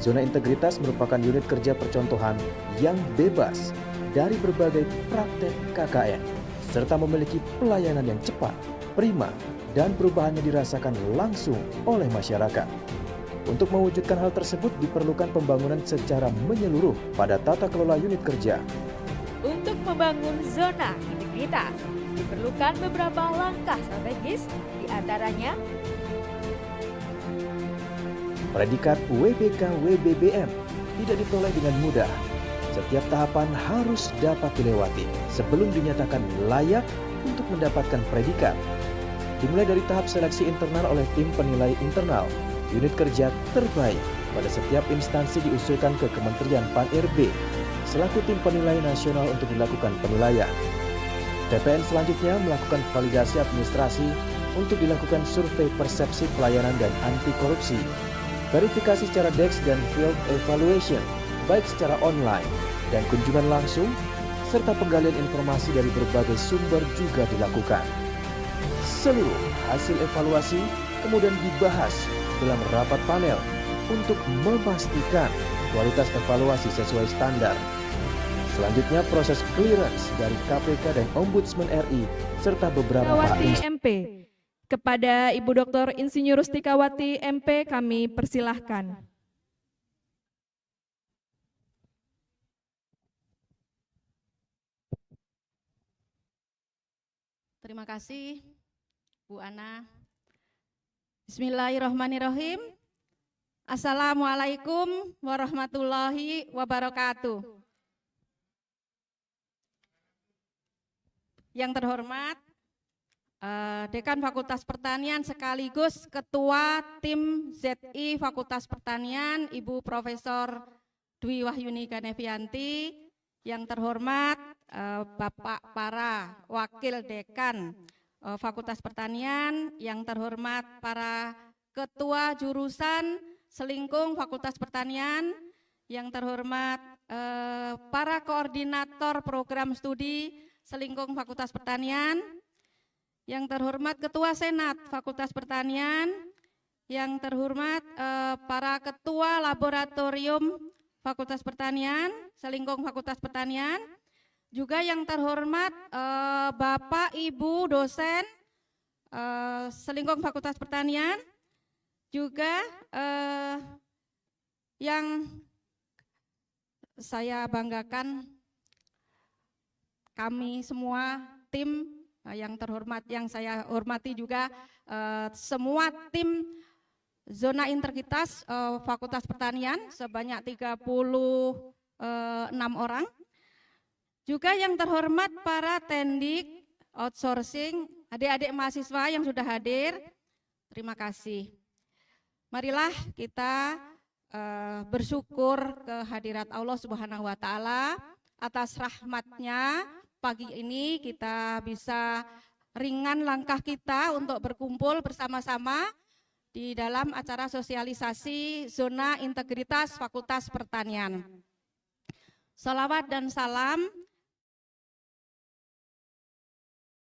Zona integritas merupakan unit kerja percontohan yang bebas dari berbagai praktek KKN, serta memiliki pelayanan yang cepat, prima, dan perubahannya dirasakan langsung oleh masyarakat. Untuk mewujudkan hal tersebut diperlukan pembangunan secara menyeluruh pada tata kelola unit kerja. Untuk membangun zona integritas, diperlukan beberapa langkah strategis, di antaranya Predikat WBK WBBM tidak diperoleh dengan mudah. Setiap tahapan harus dapat dilewati sebelum dinyatakan layak untuk mendapatkan predikat. Dimulai dari tahap seleksi internal oleh tim penilai internal. Unit kerja terbaik pada setiap instansi diusulkan ke Kementerian Pan-RB selaku tim penilai nasional untuk dilakukan penilaian. TPN selanjutnya melakukan validasi administrasi untuk dilakukan survei persepsi pelayanan dan anti korupsi, verifikasi secara DEX dan field evaluation baik secara online dan kunjungan langsung, serta penggalian informasi dari berbagai sumber juga dilakukan. Seluruh hasil evaluasi kemudian dibahas dalam rapat panel untuk memastikan kualitas evaluasi sesuai standar. Selanjutnya proses clearance dari KPK dan Ombudsman RI serta beberapa Rustikawati MP. Kepada Ibu Dr. Insinyur Rustikawati MP kami persilahkan. Terima kasih Bu Ana. Bismillahirrahmanirrahim. Assalamualaikum warahmatullahi wabarakatuh. Yang terhormat Dekan Fakultas Pertanian sekaligus Ketua Tim ZI Fakultas Pertanian Ibu Profesor Dwi Wahyuni Ganevianti. Yang terhormat Bapak para Wakil Dekan Fakultas Pertanian, yang terhormat para Ketua Jurusan Selingkung Fakultas Pertanian, yang terhormat para Koordinator Program Studi Selingkung Fakultas Pertanian, yang terhormat Ketua Senat Fakultas Pertanian, yang terhormat para Ketua Laboratorium Fakultas Pertanian, Selingkung Fakultas Pertanian, juga yang terhormat Bapak Ibu dosen Selingkung Fakultas Pertanian, juga yang saya banggakan kami semua tim yang terhormat, yang saya hormati juga semua tim zona integritas Fakultas Pertanian sebanyak 36 orang. Juga yang terhormat para tendik, outsourcing, adik-adik mahasiswa yang sudah hadir, terima kasih. Marilah kita bersyukur kehadirat Allah Subhanahu wa Ta'ala atas rahmatnya. Pagi ini kita bisa ringan langkah kita untuk berkumpul bersama-sama di dalam acara sosialisasi zona integritas Fakultas Pertanian. Salawat dan salam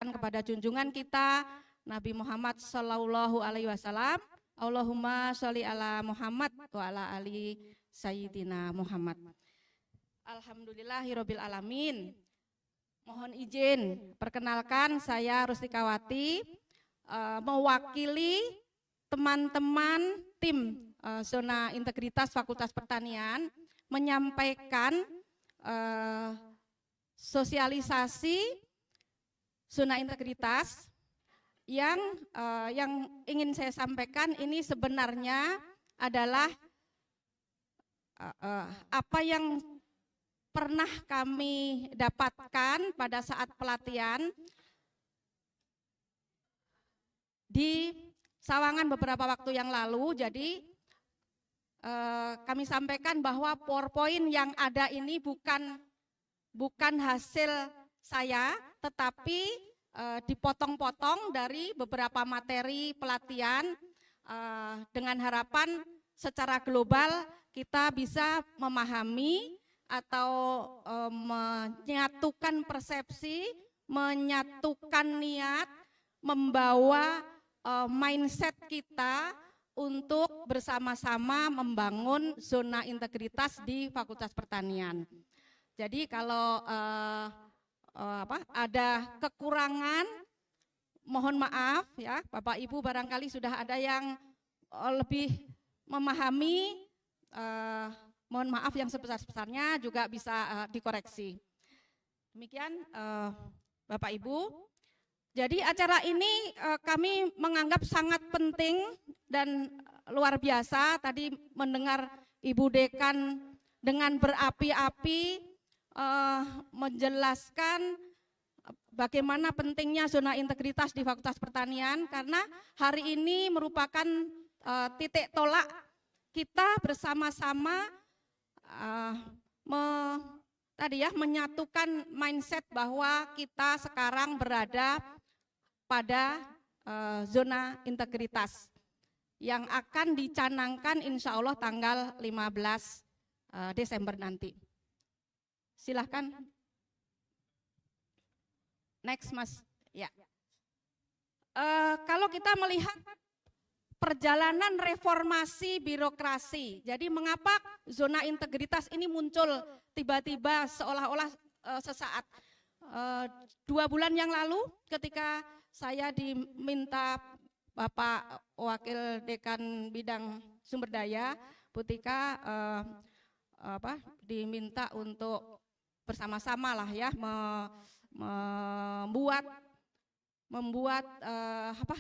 kepada junjungan kita Nabi Muhammad Sallallahu Alaihi Wasallam. Allahumma sholli ala Muhammad wa ala ali Sayyidina Muhammad. Alhamdulillahirabbil alamin. Mohon izin, perkenalkan saya Rustikawati, mewakili teman-teman tim Zona Integritas Fakultas Pertanian menyampaikan sosialisasi Zona Integritas yang ingin saya sampaikan ini sebenarnya adalah apa yang pernah kami dapatkan pada saat pelatihan di Sawangan beberapa waktu yang lalu. Jadi kami sampaikan bahwa PowerPoint yang ada ini bukan hasil saya, tetapi dipotong-potong dari beberapa materi pelatihan dengan harapan secara global kita bisa memahami atau menyatukan persepsi, menyatukan niat, membawa mindset kita untuk bersama-sama membangun zona integritas di Fakultas Pertanian. Jadi kalau ada kekurangan, mohon maaf ya, Bapak Ibu barangkali sudah ada yang lebih memahami, mohon maaf yang sebesar-besarnya juga bisa dikoreksi. Demikian Bapak Ibu. Jadi acara ini kami menganggap sangat penting dan luar biasa. Tadi mendengar Ibu Dekan dengan berapi-api menjelaskan bagaimana pentingnya zona integritas di Fakultas Pertanian, karena hari ini merupakan titik tolak kita bersama-sama menyatukan mindset bahwa kita sekarang berada pada zona integritas yang akan dicanangkan insya Allah tanggal 15 Desember nanti. Silahkan. Next Mas. Ya. Kalau kita melihat perjalanan reformasi birokrasi. Jadi mengapa zona integritas ini muncul tiba-tiba seolah-olah sesaat. 2 bulan yang lalu ketika saya diminta Bapak Wakil Dekan Bidang Sumber Daya, Bu Tika, diminta untuk bersama-sama lah ya membuat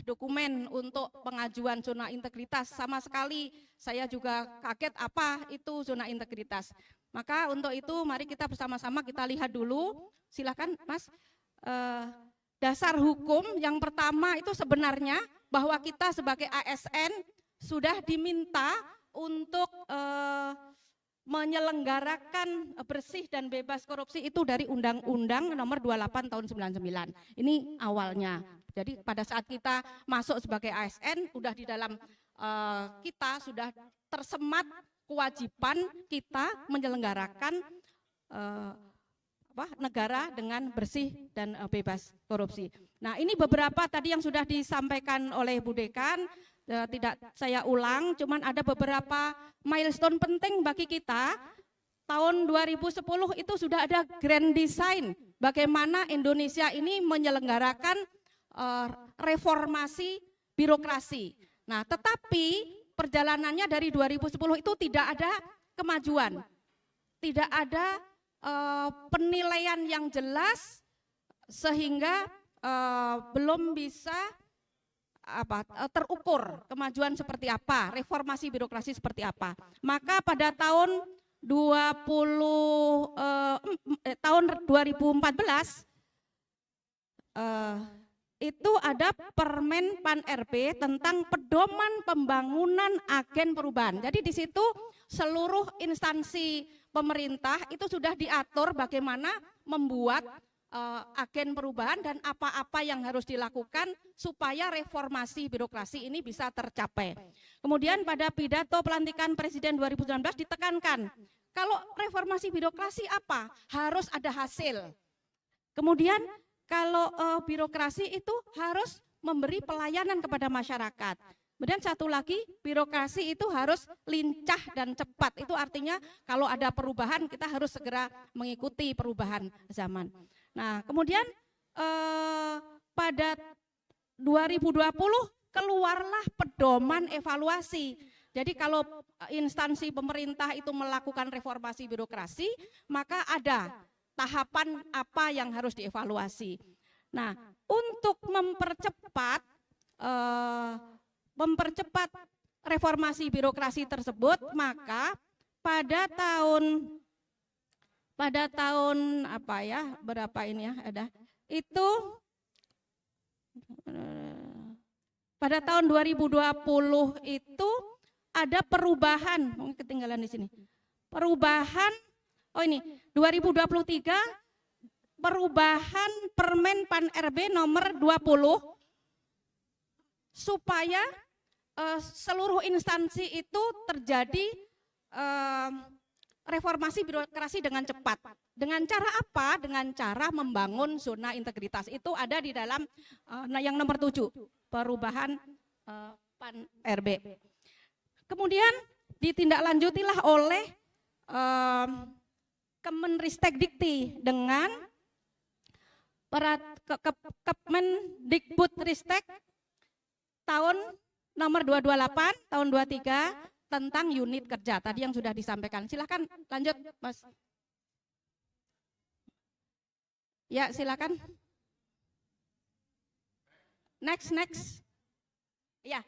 dokumen untuk pengajuan zona integritas. Sama sekali saya juga kaget apa itu zona integritas. Maka untuk itu mari kita bersama-sama kita lihat dulu. Silakan Mas. Dasar hukum yang pertama itu sebenarnya bahwa kita sebagai ASN sudah diminta untuk menyelenggarakan bersih dan bebas korupsi itu dari Undang-Undang Nomor 28 Tahun 99. Ini awalnya. Jadi pada saat kita masuk sebagai ASN, udah di dalam kita sudah tersemat kewajiban kita menyelenggarakan negara dengan bersih dan bebas korupsi. Nah, ini beberapa tadi yang sudah disampaikan oleh Bu Dekan. Tidak saya ulang, cuman ada beberapa milestone penting bagi kita. Tahun 2010 itu sudah ada grand design bagaimana Indonesia ini menyelenggarakan reformasi birokrasi. Nah, tetapi perjalanannya dari 2010 itu tidak ada kemajuan, tidak ada penilaian yang jelas sehingga belum bisa terukur kemajuan seperti apa, reformasi birokrasi seperti apa. Maka pada tahun 2014 itu ada Permen Pan RB tentang pedoman pembangunan agen perubahan. Jadi di situ seluruh instansi pemerintah itu sudah diatur bagaimana membuat agen perubahan dan apa-apa yang harus dilakukan supaya reformasi birokrasi ini bisa tercapai. Kemudian pada pidato pelantikan Presiden 2019 ditekankan, kalau reformasi birokrasi apa? Harus ada hasil. Kemudian kalau birokrasi itu harus memberi pelayanan kepada masyarakat. Kemudian satu lagi, birokrasi itu harus lincah dan cepat. Itu artinya kalau ada perubahan kita harus segera mengikuti perubahan zaman. Nah, kemudian pada 2020 keluarlah pedoman evaluasi. Jadi kalau instansi pemerintah itu melakukan reformasi birokrasi, maka ada tahapan apa yang harus dievaluasi. Nah, untuk mempercepat reformasi birokrasi tersebut, maka pada tahun apa ya, berapa ini ya, ada itu pada tahun 2020 itu ada perubahan, mungkin ketinggalan di sini. Perubahan, oh ini 2023 perubahan Permen Pan RB nomor 20 supaya seluruh instansi itu terjadi reformasi birokrasi dengan cepat. Dengan cara apa? Dengan cara membangun zona integritas. Itu ada di dalam yang nomor 7, perubahan Pan RB. Kemudian ditindaklanjutilah oleh Kemenristek-Dikti dengan Kemendikbudristek tahun nomor 228 tahun 23 tentang unit kerja tadi yang sudah disampaikan. Silakan lanjut, Mas. Ya, silakan. Next. Ya.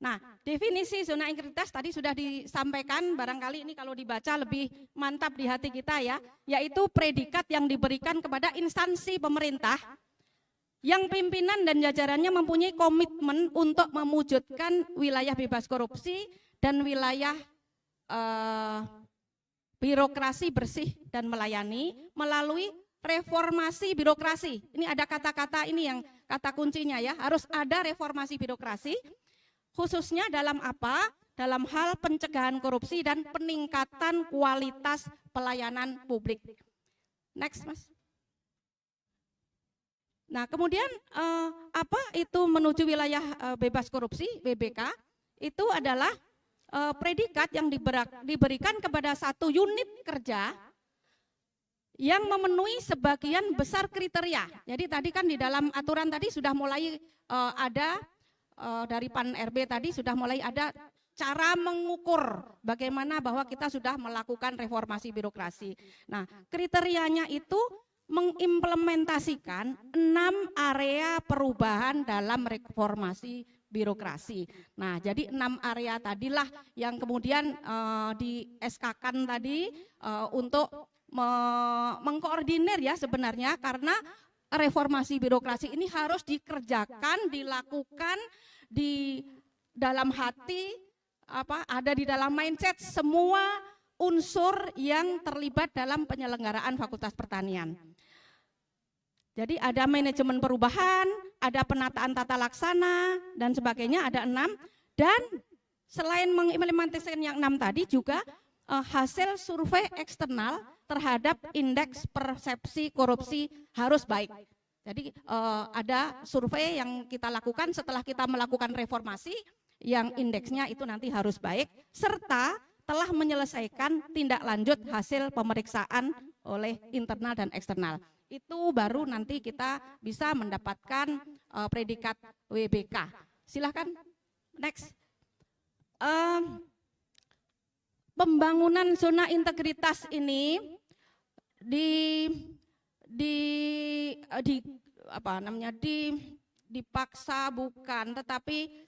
Nah, definisi zona integritas tadi sudah disampaikan, barangkali ini kalau dibaca lebih mantap di hati kita ya, yaitu predikat yang diberikan kepada instansi pemerintah yang pimpinan dan jajarannya mempunyai komitmen untuk mewujudkan wilayah bebas korupsi dan wilayah birokrasi bersih dan melayani melalui reformasi birokrasi. Ini ada kata-kata ini yang kata kuncinya ya, harus ada reformasi birokrasi. Khususnya dalam apa? Dalam hal pencegahan korupsi dan peningkatan kualitas pelayanan publik. Next, Mas. Nah, kemudian apa itu menuju wilayah bebas korupsi, WBK? Itu adalah predikat yang diberikan kepada satu unit kerja yang memenuhi sebagian besar kriteria. Jadi tadi kan di dalam aturan tadi sudah mulai ada dari Pan RB tadi sudah mulai ada cara mengukur bagaimana bahwa kita sudah melakukan reformasi birokrasi. Nah, kriterianya itu mengimplementasikan 6 area perubahan dalam reformasi birokrasi. Nah, jadi 6 area tadilah yang kemudian di SK-kan tadi untuk mengkoordinir ya sebenarnya, karena reformasi birokrasi ini harus dikerjakan, dilakukan di dalam hati, ada di dalam mindset semua unsur yang terlibat dalam penyelenggaraan Fakultas Pertanian. Jadi ada manajemen perubahan, ada penataan tata laksana, dan sebagainya, ada 6. Dan selain mengimplementasikan yang 6 tadi juga hasil survei eksternal terhadap indeks persepsi korupsi harus baik. Jadi ada survei yang kita lakukan setelah kita melakukan reformasi yang indeksnya itu nanti harus baik, serta telah menyelesaikan tindak lanjut hasil pemeriksaan oleh internal dan eksternal. Itu baru nanti kita bisa mendapatkan predikat WBK. Silahkan, next. Pembangunan zona integritas ini dipaksa bukan, tetapi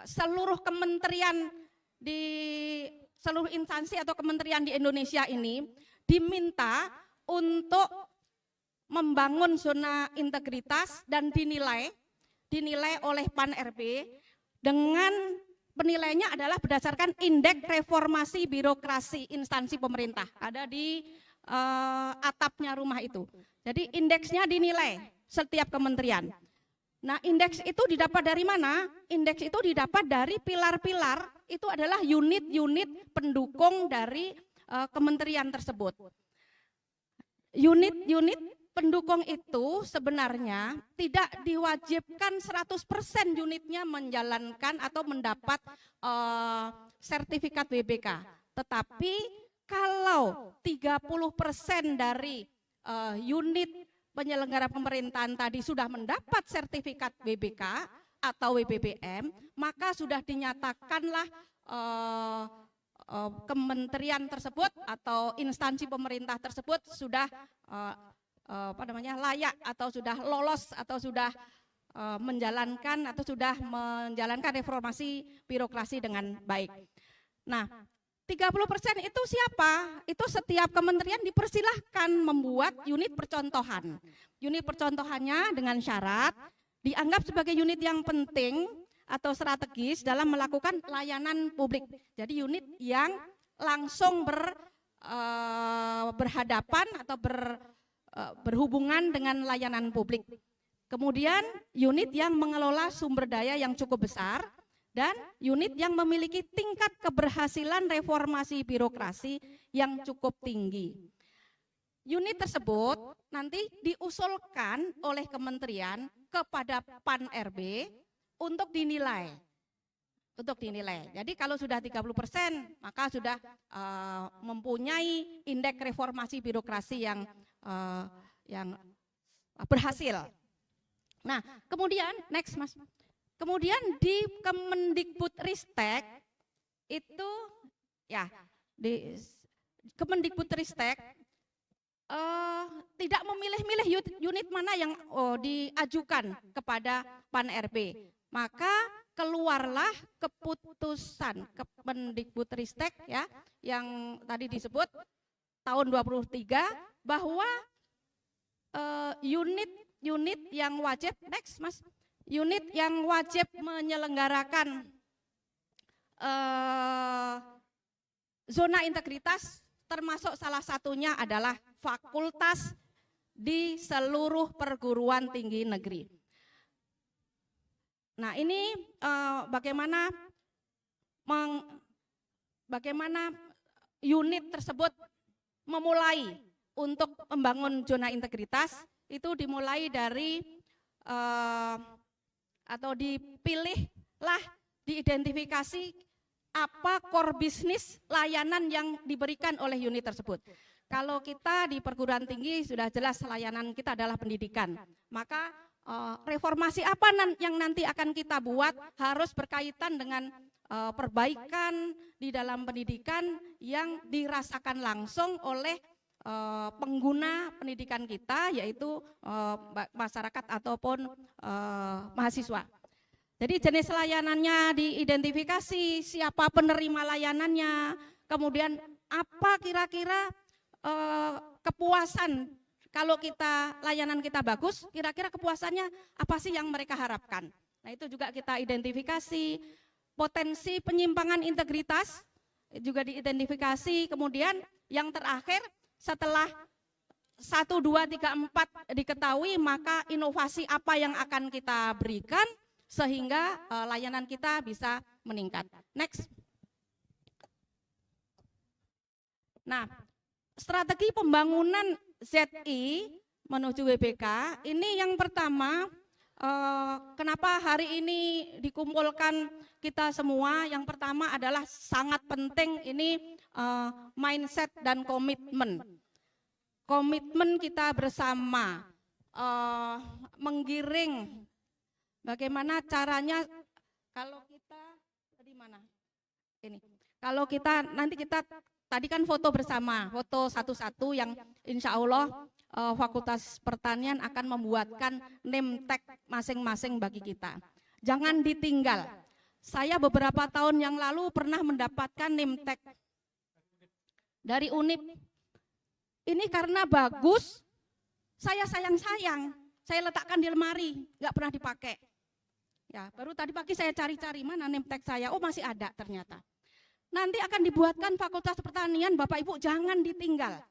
seluruh kementerian di seluruh instansi atau kementerian di Indonesia ini diminta untuk membangun zona integritas dan dinilai oleh Pan RB dengan penilaiannya adalah berdasarkan indeks reformasi birokrasi instansi pemerintah. Ada di atapnya rumah itu. Jadi indeksnya dinilai setiap kementerian. Nah, indeks itu didapat dari mana? Indeks itu didapat dari pilar-pilar, itu adalah unit-unit pendukung dari kementerian tersebut. Unit-unit pendukung itu sebenarnya tidak diwajibkan 100% unitnya menjalankan atau mendapat sertifikat WBK. Tetapi kalau 30% dari unit penyelenggara pemerintahan tadi sudah mendapat sertifikat WBK atau WBBM, maka sudah dinyatakanlah kementerian tersebut atau instansi pemerintah tersebut sudah layak atau sudah lolos atau sudah menjalankan reformasi birokrasi dengan baik. Nah, 30% itu siapa? Itu setiap kementerian dipersilahkan membuat unit percontohan. Unit percontohannya dengan syarat dianggap sebagai unit yang penting atau strategis dalam melakukan layanan publik. Jadi unit yang langsung berhadapan atau berhubungan dengan layanan publik. Kemudian unit yang mengelola sumber daya yang cukup besar, dan unit yang memiliki tingkat keberhasilan reformasi birokrasi yang cukup tinggi. Unit tersebut nanti diusulkan oleh kementerian kepada PAN-RB untuk dinilai. Jadi kalau sudah 30%, maka sudah mempunyai indeks reformasi birokrasi yang berhasil. Nah, kemudian next Mas. Kemudian di Kemendikbudristek itu ya di Kemendikbudristek tidak memilih-milih unit mana yang diajukan kepada PAN-RB. Maka keluarlah keputusan Kemendikbudristek ya yang tadi disebut tahun 23 bahwa unit yang wajib next Mas. Unit yang wajib menyelenggarakan zona integritas termasuk salah satunya adalah fakultas di seluruh perguruan tinggi negeri. Nah ini bagaimana unit tersebut memulai untuk membangun zona integritas itu dimulai dari atau dipilihlah, diidentifikasi apa core bisnis layanan yang diberikan oleh unit tersebut. Kalau kita di perguruan tinggi sudah jelas layanan kita adalah pendidikan, maka reformasi apa yang nanti akan kita buat harus berkaitan dengan perbaikan di dalam pendidikan yang dirasakan langsung oleh pengguna pendidikan kita, yaitu masyarakat ataupun mahasiswa. Jadi jenis layanannya diidentifikasi, siapa penerima layanannya, kemudian apa kira-kira kepuasan kalau layanan kita bagus, kira-kira kepuasannya apa sih yang mereka harapkan. Nah itu juga kita identifikasi, potensi penyimpangan integritas juga diidentifikasi, kemudian yang terakhir setelah 1, 2, 3, 4 diketahui, maka inovasi apa yang akan kita berikan sehingga layanan kita bisa meningkat. Next. Nah, strategi pembangunan ZI menuju WBK ini yang pertama, kenapa hari ini dikumpulkan kita semua, yang pertama adalah sangat penting ini mindset dan komitmen. Komitmen kita bersama, menggiring bagaimana caranya kalau kita tadi mana? Ini. Kalau kita nanti tadi kan foto bersama, foto satu-satu yang insya Allah Fakultas Pertanian akan membuatkan name tag masing-masing bagi kita. Jangan ditinggal. Saya beberapa tahun yang lalu pernah mendapatkan name tag dari UNIP. Ini karena bagus, saya sayang-sayang, saya letakkan di lemari, nggak pernah dipakai. Ya, baru tadi pagi saya cari-cari mana name tag saya, oh masih ada ternyata. Nanti akan dibuatkan Fakultas Pertanian, Bapak Ibu jangan ditinggal.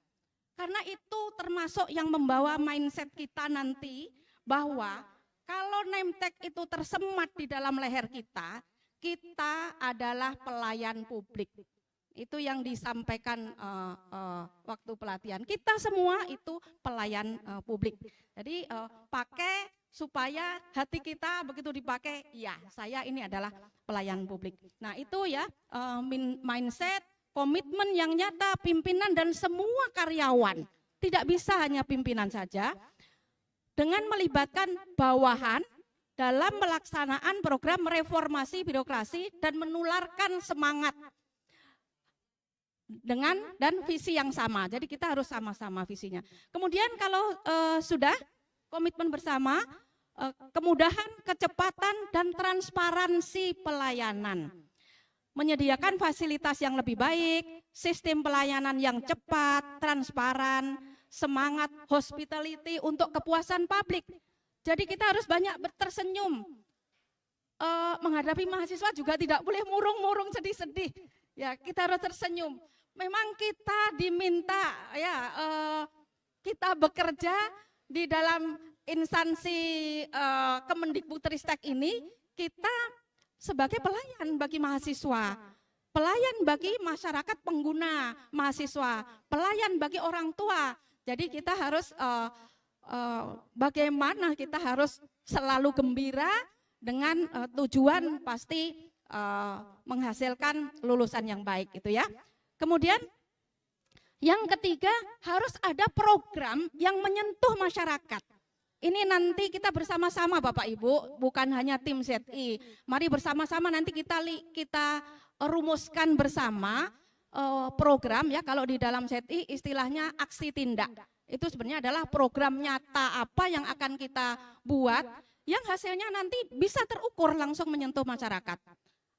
Karena itu termasuk yang membawa mindset kita nanti bahwa kalau name tag itu tersemat di dalam leher kita, kita adalah pelayan publik. Itu yang disampaikan waktu pelatihan. Kita semua itu pelayan publik. Jadi pakai supaya hati kita begitu dipakai, ya saya ini adalah pelayan publik. Nah itu ya mindset, komitmen yang nyata pimpinan dan semua karyawan. Tidak bisa hanya pimpinan saja, dengan melibatkan bawahan dalam pelaksanaan program reformasi birokrasi dan menularkan semangat dengan dan visi yang sama. Jadi kita harus sama-sama visinya. Kemudian kalau sudah komitmen bersama, kemudahan, kecepatan, dan transparansi pelayanan. Menyediakan fasilitas yang lebih baik, sistem pelayanan yang cepat, transparan, semangat hospitality untuk kepuasan publik. Jadi kita harus banyak tersenyum. Menghadapi mahasiswa juga tidak boleh murung-murung sedih-sedih. Ya, kita harus tersenyum. Memang kita diminta ya kita bekerja di dalam instansi Kemendikbudristek ini, kita sebagai pelayan bagi mahasiswa, pelayan bagi masyarakat pengguna mahasiswa, pelayan bagi orang tua. Jadi kita harus bagaimana kita harus selalu gembira dengan tujuan pasti menghasilkan lulusan yang baik gitu ya. Kemudian yang ketiga, harus ada program yang menyentuh masyarakat. Ini nanti kita bersama-sama Bapak Ibu, bukan hanya tim ZI. Mari bersama-sama nanti kita rumuskan bersama program ya, kalau di dalam ZI istilahnya aksi tindak. Itu sebenarnya adalah program nyata apa yang akan kita buat yang hasilnya nanti bisa terukur langsung menyentuh masyarakat.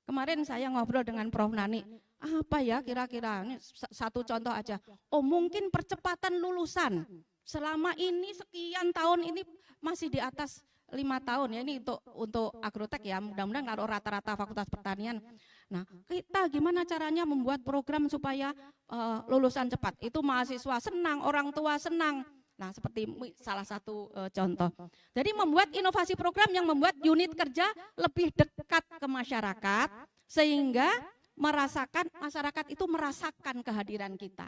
Kemarin saya ngobrol dengan Prof. Nani, apa ya kira-kira, ini satu contoh aja. Oh mungkin percepatan lulusan. Selama ini sekian tahun ini masih di atas 5 tahun ya, ini untuk agrotek ya, mudah-mudahan kalau rata-rata fakultas pertanian. Nah kita gimana caranya membuat program supaya lulusan cepat, itu mahasiswa senang, orang tua senang. Nah seperti salah satu contoh. Jadi membuat inovasi program yang membuat unit kerja lebih dekat ke masyarakat, sehingga masyarakat itu merasakan kehadiran kita.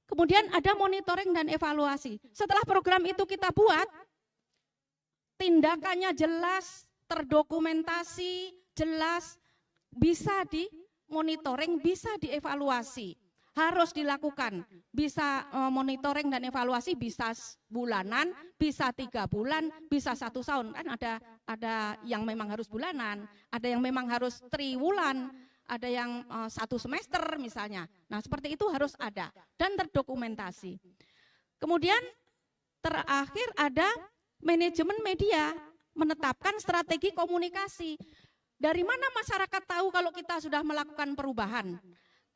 Kemudian ada monitoring dan evaluasi. Setelah program itu kita buat, tindakannya jelas, terdokumentasi, jelas, bisa dimonitoring, bisa dievaluasi. Harus dilakukan, bisa monitoring dan evaluasi bisa bulanan, bisa 3 bulan, bisa 1 tahun. Kan ada yang memang harus bulanan, ada yang memang harus triwulan, ada yang 1 semester misalnya. Nah seperti itu harus ada dan terdokumentasi. Kemudian terakhir ada manajemen media, menetapkan strategi komunikasi. Dari mana masyarakat tahu kalau kita sudah melakukan perubahan?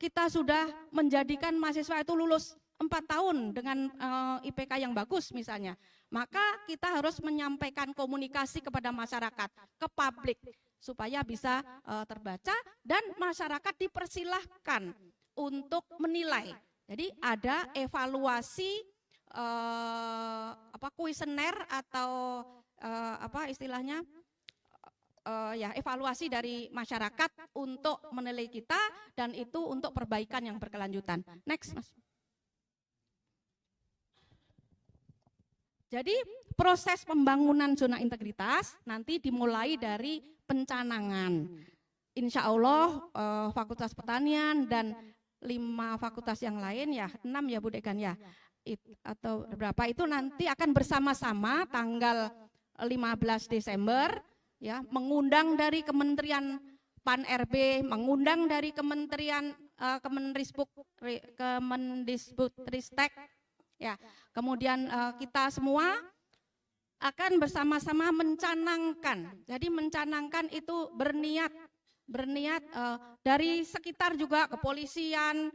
Kita sudah menjadikan mahasiswa itu lulus 4 tahun dengan IPK yang bagus misalnya. Maka kita harus menyampaikan komunikasi kepada masyarakat, ke publik, supaya bisa terbaca dan masyarakat dipersilahkan untuk menilai. Jadi ada evaluasi kuesioner atau istilahnya evaluasi dari masyarakat untuk menilai kita, dan itu untuk perbaikan yang berkelanjutan. Next, Mas. Jadi proses pembangunan zona integritas nanti dimulai dari pencanangan. Insya Allah Fakultas Pertanian dan 5 fakultas yang lain ya, 6 ya Bu Dekan ya, atau berapa itu nanti akan bersama-sama tanggal 15 Desember ya, mengundang dari Kementerian Pan-RB, mengundang dari Kementerian Kemendikbudristek ya. Kemudian kita semua akan bersama-sama mencanangkan. Jadi mencanangkan itu berniat dari sekitar juga, kepolisian,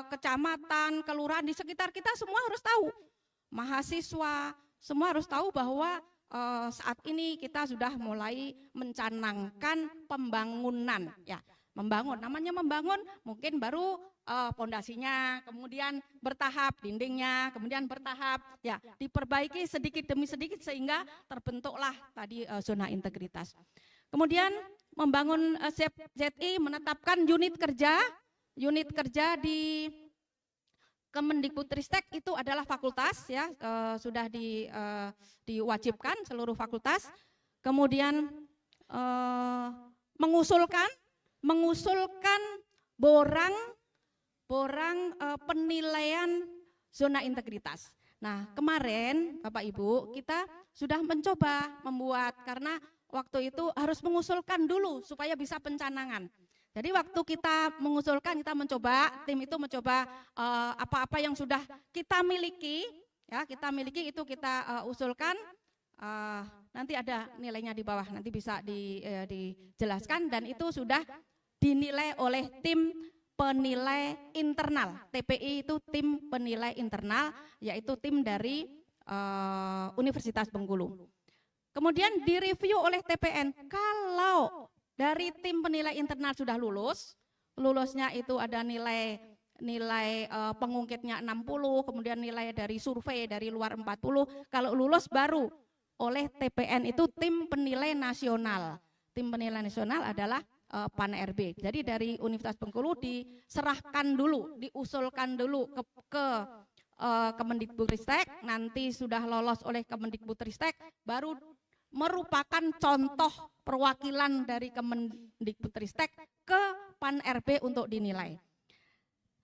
kecamatan, kelurahan di sekitar kita semua harus tahu. Mahasiswa semua harus tahu bahwa saat ini kita sudah mulai mencanangkan pembangunan ya. Membangun, namanya membangun mungkin baru pondasinya, kemudian bertahap dindingnya, kemudian bertahap ya diperbaiki sedikit demi sedikit sehingga terbentuklah tadi zona integritas. Kemudian membangun ZI menetapkan unit kerja di Kemendikbudristek itu adalah fakultas ya, sudah diwajibkan seluruh fakultas. Kemudian mengusulkan borang borang penilaian zona integritas. Nah, kemarin Bapak Ibu kita sudah mencoba membuat, karena waktu itu harus mengusulkan dulu supaya bisa pencanangan. Jadi waktu kita mengusulkan, kita mencoba, tim itu mencoba apa-apa yang sudah kita miliki, ya kita miliki itu kita usulkan. Nanti ada nilainya di bawah, nanti bisa dijelaskan, dan itu sudah dinilai oleh tim penilai internal. TPI itu tim penilai internal, yaitu tim dari Universitas Bengkulu. Kemudian direview oleh TPN. Kalau dari tim penilai internal sudah lulusnya itu ada nilai pengungkitnya 60, kemudian nilai dari survei dari luar 40. Kalau lulus baru oleh TPN itu tim penilai nasional. Tim penilai nasional adalah PAN-RB. Jadi dari Universitas Bengkulu diserahkan dulu, diusulkan dulu ke Kemendikbudristek, nanti sudah lolos oleh Kemendikbudristek, baru merupakan contoh perwakilan dari Kemendikbudristek ke PAN-RB untuk dinilai.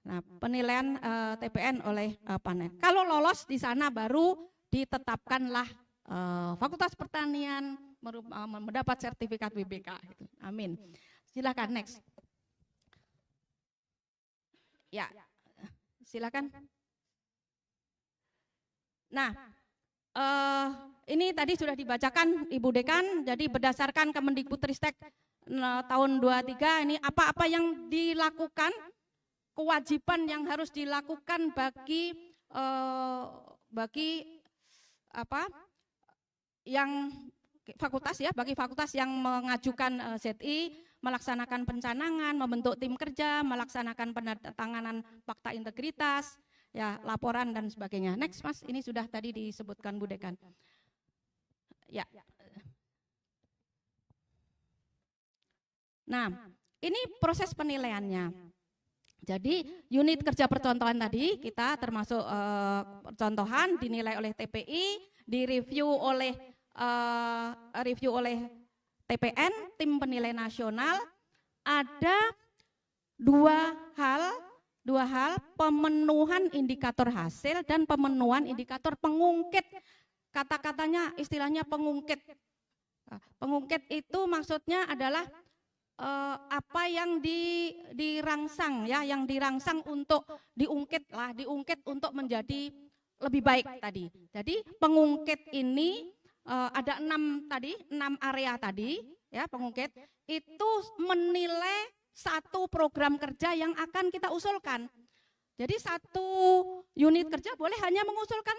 Nah, penilaian TPN oleh PAN. Kalau lolos di sana baru ditetapkanlah Fakultas Pertanian mendapat sertifikat WBK. Amin. Silakan next. Ya, silakan. Nah, ini tadi sudah dibacakan Ibu Dekan. Jadi berdasarkan Kemendikbudristek tahun 23 ini apa-apa yang dilakukan, kewajiban yang harus dilakukan bagi yang fakultas ya, bagi fakultas yang mengajukan ZI, melaksanakan pencanangan, membentuk tim kerja, melaksanakan penandatanganan fakta integritas, ya laporan dan sebagainya. Next Mas, ini sudah tadi disebutkan Bu Dekan. Ya. Nah, ini proses penilaiannya. Jadi unit kerja percontohan tadi kita termasuk percontohan dinilai oleh TPI, direview oleh TPN, tim penilai nasional. Ada dua hal, pemenuhan indikator hasil dan pemenuhan indikator pengungkit. Kata-katanya istilahnya pengungkit. Pengungkit itu maksudnya adalah apa yang dirangsang ya, yang dirangsang untuk diungkit untuk menjadi lebih baik tadi. Jadi pengungkit ini ada 6 area tadi ya, pengungkit itu menilai satu program kerja yang akan kita usulkan. Jadi satu unit kerja boleh hanya mengusulkan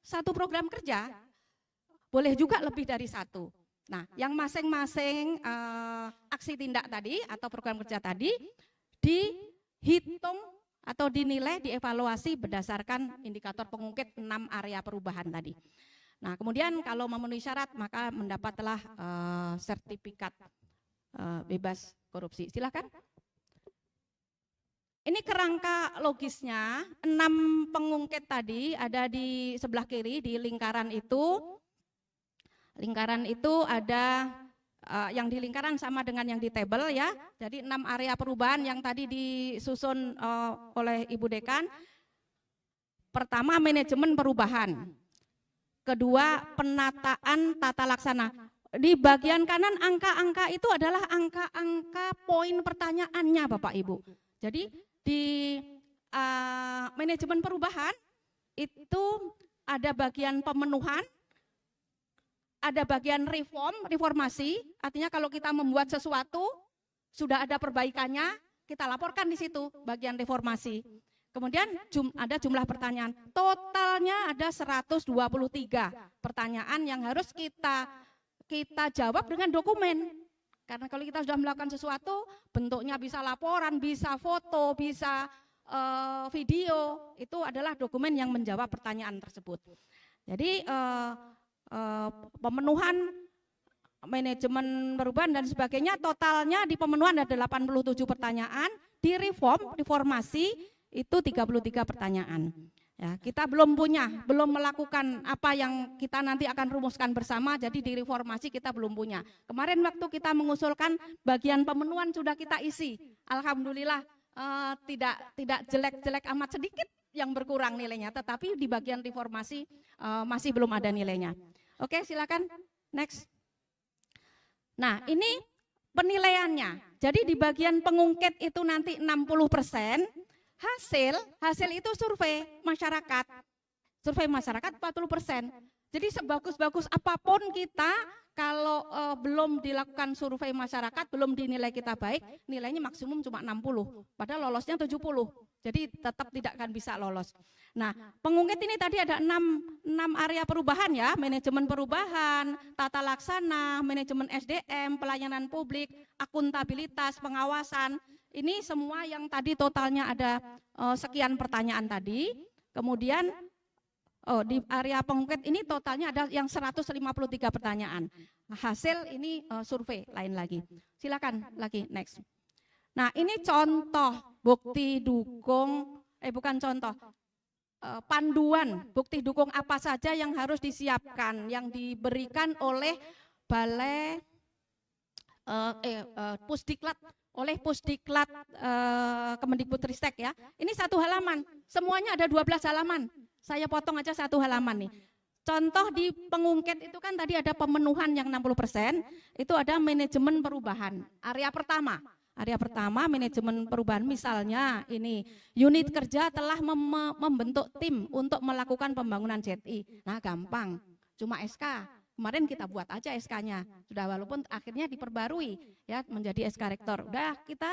satu program kerja, boleh juga lebih dari satu. Nah, yang masing-masing aksi tindak tadi atau program kerja tadi dihitung atau dinilai, dievaluasi berdasarkan indikator pengungkit 6 area perubahan tadi. Nah, kemudian kalau memenuhi syarat maka mendapatlah sertifikat bebas korupsi. Silakan. Ini kerangka logisnya, 6 pengungkit tadi ada di sebelah kiri di lingkaran itu. Lingkaran itu ada yang di lingkaran sama dengan yang di tabel ya. Jadi 6 area perubahan yang tadi disusun oleh Ibu Dekan. Pertama, manajemen perubahan. Kedua, penataan tata laksana. Di bagian kanan angka-angka itu adalah angka-angka poin pertanyaannya Bapak Ibu. Jadi di manajemen perubahan itu ada bagian pemenuhan, ada bagian reformasi, artinya kalau kita membuat sesuatu, sudah ada perbaikannya, kita laporkan di situ, bagian reformasi. Kemudian ada jumlah pertanyaan, totalnya ada 123 pertanyaan yang harus kita jawab dengan dokumen. Karena kalau kita sudah melakukan sesuatu, bentuknya bisa laporan, bisa foto, bisa video, itu adalah dokumen yang menjawab pertanyaan tersebut. Jadi pemenuhan manajemen perubahan dan sebagainya, totalnya di pemenuhan ada 87 pertanyaan, di reformasi itu 33 pertanyaan. Ya, kita belum melakukan apa yang kita nanti akan rumuskan bersama, jadi di reformasi kita belum punya. Kemarin waktu kita mengusulkan bagian pemenuhan sudah kita isi, alhamdulillah tidak jelek-jelek amat, sedikit yang berkurang nilainya, tetapi di bagian reformasi masih belum ada nilainya. Oke, silakan next. Nah, ini penilaiannya. Jadi di bagian pengungkit itu nanti 60%, hasil itu survei masyarakat. Survei masyarakat 40%. Jadi sebagus-bagus apapun kita, kalau belum dilakukan survei masyarakat, belum dinilai kita baik, nilainya maksimum cuma 60, padahal lolosnya 70. Jadi tetap tidak akan bisa lolos. Nah, pengungkit ini tadi ada 6 area perubahan ya, manajemen perubahan, tata laksana, manajemen SDM, pelayanan publik, akuntabilitas, pengawasan. Ini semua yang tadi totalnya ada sekian pertanyaan tadi. Kemudian di area pengungkit ini totalnya ada yang 153 pertanyaan. Hasil ini survei lain lagi. Silakan lagi next. Nah, ini contoh bukti dukung, bukan contoh, panduan bukti dukung apa saja yang harus disiapkan, yang diberikan oleh Balai Pusdiklat, oleh Pusdiklat Kemendikbudristek ya. Ini 1 halaman, semuanya ada 12 halaman. Saya potong aja 1 halaman nih. Contoh di pengungkit itu kan tadi ada pemenuhan yang 60%, itu ada manajemen perubahan. Area pertama manajemen perubahan, misalnya ini unit kerja telah membentuk tim untuk melakukan pembangunan ZI. Nah, gampang, cuma SK. Kemarin kita buat aja SK-nya, sudah, walaupun akhirnya diperbarui ya menjadi SK Rektor. Udah, kita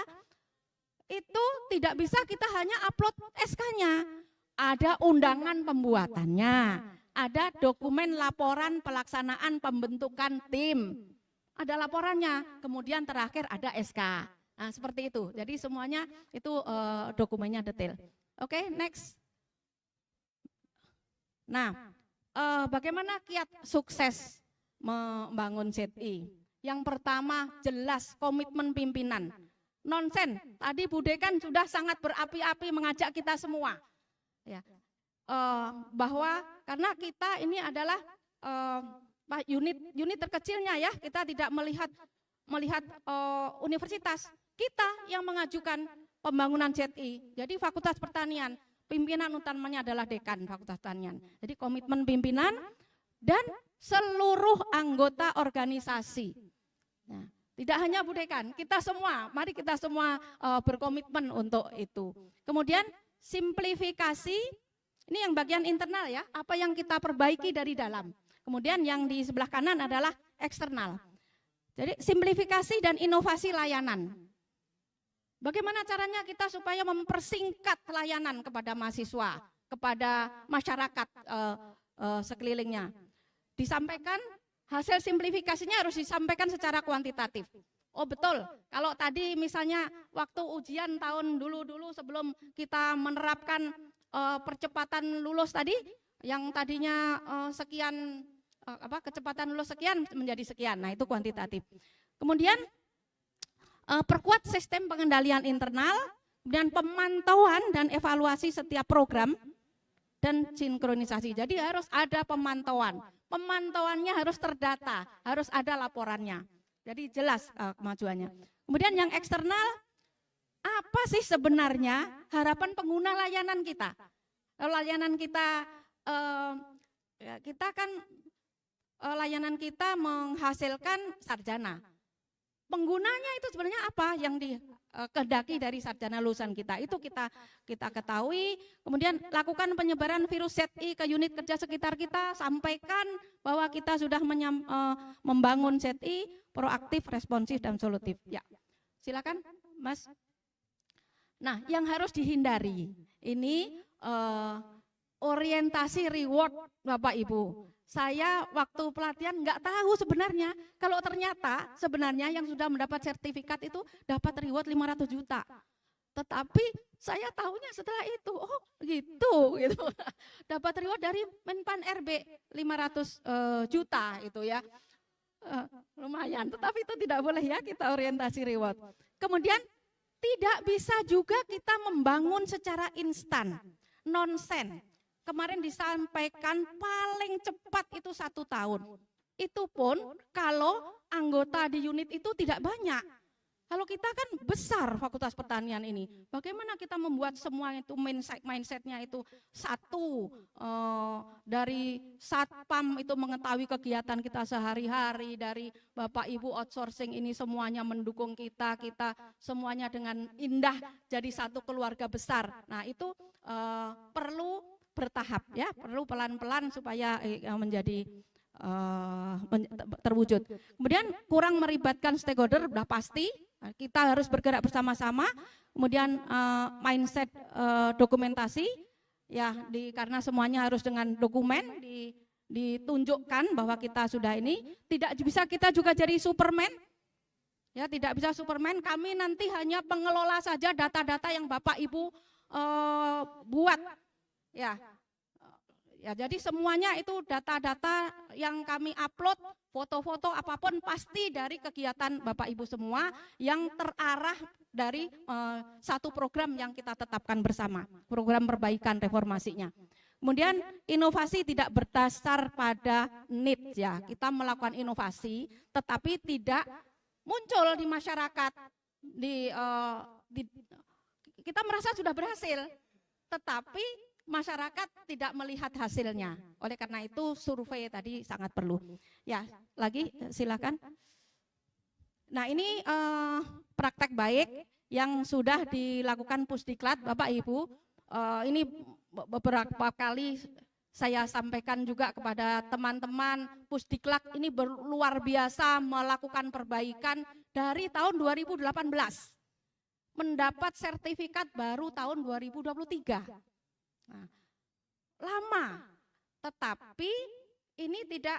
itu tidak bisa kita hanya upload SK-nya. Ada undangan pembuatannya, ada dokumen laporan pelaksanaan pembentukan tim, ada laporannya, kemudian terakhir ada SK. Nah, seperti itu. Jadi semuanya itu dokumennya detail. Oke, next. Nah, bagaimana kiat sukses membangun ZI? Yang pertama, jelas komitmen pimpinan. Nonsen, tadi Bu Dekan sudah sangat berapi-api mengajak kita semua. Ya, bahwa karena kita ini adalah unit terkecilnya ya, kita tidak melihat universitas, kita yang mengajukan pembangunan ZI. Jadi Fakultas Pertanian, pimpinan utamanya adalah dekan Fakultas Pertanian. Jadi komitmen pimpinan dan seluruh anggota organisasi. Nah, tidak hanya Bu Dekan, kita semua, mari kita semua berkomitmen untuk itu. Kemudian simplifikasi, ini yang bagian internal ya, apa yang kita perbaiki dari dalam. Kemudian yang di sebelah kanan adalah eksternal. Jadi simplifikasi dan inovasi layanan. Bagaimana caranya kita supaya mempersingkat layanan kepada mahasiswa, kepada masyarakat sekelilingnya. Disampaikan, hasil simplifikasinya harus disampaikan secara kuantitatif. Oh betul, kalau tadi misalnya waktu ujian tahun dulu sebelum kita menerapkan percepatan lulus tadi, yang tadinya sekian, kecepatan lulus sekian menjadi sekian, nah itu kuantitatif. Kemudian perkuat sistem pengendalian internal, dan pemantauan dan evaluasi setiap program, dan sinkronisasi. Jadi harus ada pemantauan, pemantauannya harus terdata, harus ada laporannya. Jadi jelas kemajuannya. Kemudian yang eksternal, apa sih sebenarnya harapan pengguna layanan kita? Layanan kita, kita kan layanan kita menghasilkan sarjana. Penggunanya itu sebenarnya apa yang dikehendaki dari sarjana lulusan kita? Itu kita ketahui. Kemudian lakukan penyebaran virus ZI ke unit kerja sekitar kita, sampaikan bahwa kita sudah membangun ZI proaktif, responsif, dan solutif. Ya, silakan, Mas. Nah, yang harus dihindari ini orientasi reward, Bapak Ibu. Saya waktu pelatihan nggak tahu sebenarnya kalau ternyata sebenarnya yang sudah mendapat sertifikat itu dapat reward 500 juta. Tetapi saya tahunya setelah itu, oh gitu. Dapat reward dari Menpan RB 500 juta itu ya. Lumayan, tetapi itu tidak boleh ya kita orientasi reward. Kemudian tidak bisa juga kita membangun secara instan, nonsen. Kemarin disampaikan paling cepat itu 1 tahun. Itu pun kalau anggota di unit itu tidak banyak. Kalau kita kan besar Fakultas Pertanian ini, bagaimana kita membuat semua itu mindsetnya itu satu, dari satpam itu mengetahui kegiatan kita sehari-hari, dari Bapak Ibu outsourcing ini semuanya mendukung kita semuanya dengan indah jadi satu keluarga besar. Nah itu perlu bertahap ya, perlu pelan-pelan supaya menjadi terwujud. Kemudian kurang melibatkan stakeholder udah pasti. Kita harus bergerak bersama-sama, kemudian mindset dokumentasi, ya karena semuanya harus dengan dokumen ditunjukkan bahwa kita sudah ini, tidak bisa kita juga jadi Superman, ya tidak bisa Superman, kami nanti hanya pengelola saja data-data yang Bapak Ibu buat, ya jadi semuanya itu data-data yang kami upload, foto-foto apapun pasti dari kegiatan Bapak Ibu semua yang terarah dari satu program yang kita tetapkan bersama, program perbaikan reformasinya. Kemudian inovasi tidak berdasar pada needs ya, kita melakukan inovasi tetapi tidak muncul di masyarakat, kita merasa sudah berhasil tetapi masyarakat tidak melihat hasilnya. Oleh karena itu survei tadi sangat perlu. Ya, lagi silakan. Nah, ini praktek baik yang sudah dilakukan Pusdiklat, Bapak Ibu. Ini beberapa kali saya sampaikan juga kepada teman-teman Pusdiklat ini luar biasa melakukan perbaikan dari tahun 2018. Mendapat sertifikat baru tahun 2023. Nah, lama, tetapi ini tidak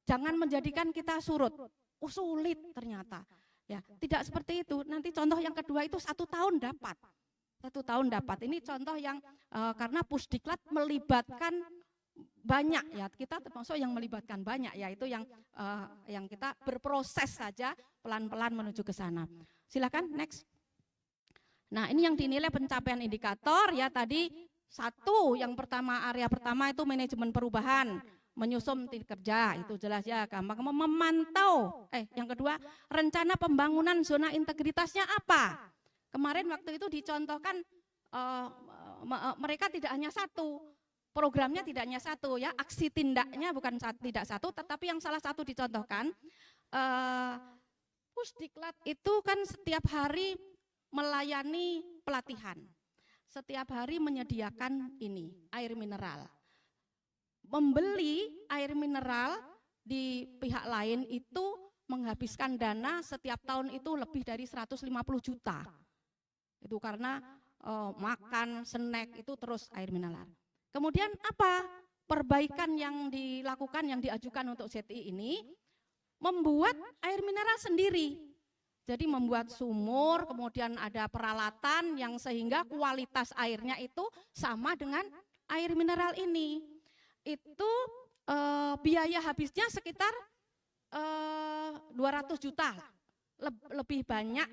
jangan menjadikan kita surut. Sulit ternyata, ya tidak seperti itu. Nanti contoh yang kedua itu 1 tahun dapat, 1 tahun dapat. Ini contoh yang karena Pusdiklat melibatkan banyak ya, kita termasuk yang melibatkan banyak ya, itu yang kita berproses saja pelan-pelan menuju ke sana. Silakan next. Nah ini yang dinilai pencapaian indikator ya tadi satu, yang pertama area pertama itu manajemen perubahan, menyusun tim kerja itu jelas ya gampang, memantau. Yang kedua rencana pembangunan zona integritasnya apa? Kemarin waktu itu dicontohkan mereka tidak hanya satu, programnya tidak hanya satu ya, aksi tindaknya bukan tidak satu, tetapi yang salah satu dicontohkan Pusdiklat itu kan setiap hari melayani pelatihan, setiap hari menyediakan ini air mineral. Membeli air mineral di pihak lain itu menghabiskan dana setiap tahun itu lebih dari 150 juta. Itu karena makan, snack itu terus air mineral. Kemudian apa? Perbaikan yang dilakukan, yang diajukan untuk ZI ini membuat air mineral sendiri. Jadi membuat sumur, kemudian ada peralatan yang sehingga kualitas airnya itu sama dengan air mineral ini. Itu biaya habisnya sekitar 200 juta, lebih banyak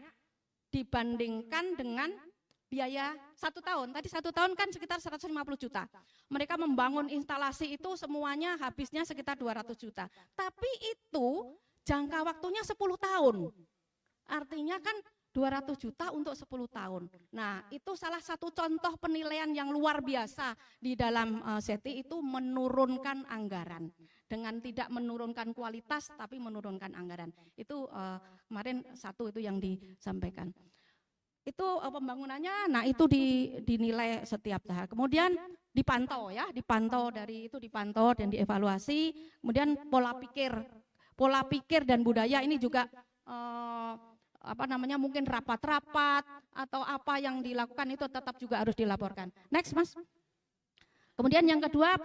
dibandingkan dengan biaya 1 tahun. Tadi 1 tahun kan sekitar 150 juta. Mereka membangun instalasi itu semuanya habisnya sekitar 200 juta. Tapi itu jangka waktunya 10 tahun. Artinya kan 200 juta untuk 10 tahun. Nah, itu salah satu contoh penilaian yang luar biasa di dalam ZI itu menurunkan anggaran. Dengan tidak menurunkan kualitas tapi menurunkan anggaran. Itu kemarin satu itu yang disampaikan. Itu pembangunannya, nah itu dinilai setiap tahap. Kemudian dipantau ya, dipantau dan dievaluasi. Kemudian pola pikir dan budaya ini juga mungkin rapat-rapat atau apa yang dilakukan itu tetap juga harus dilaporkan. Next Mas. Kemudian yang kedua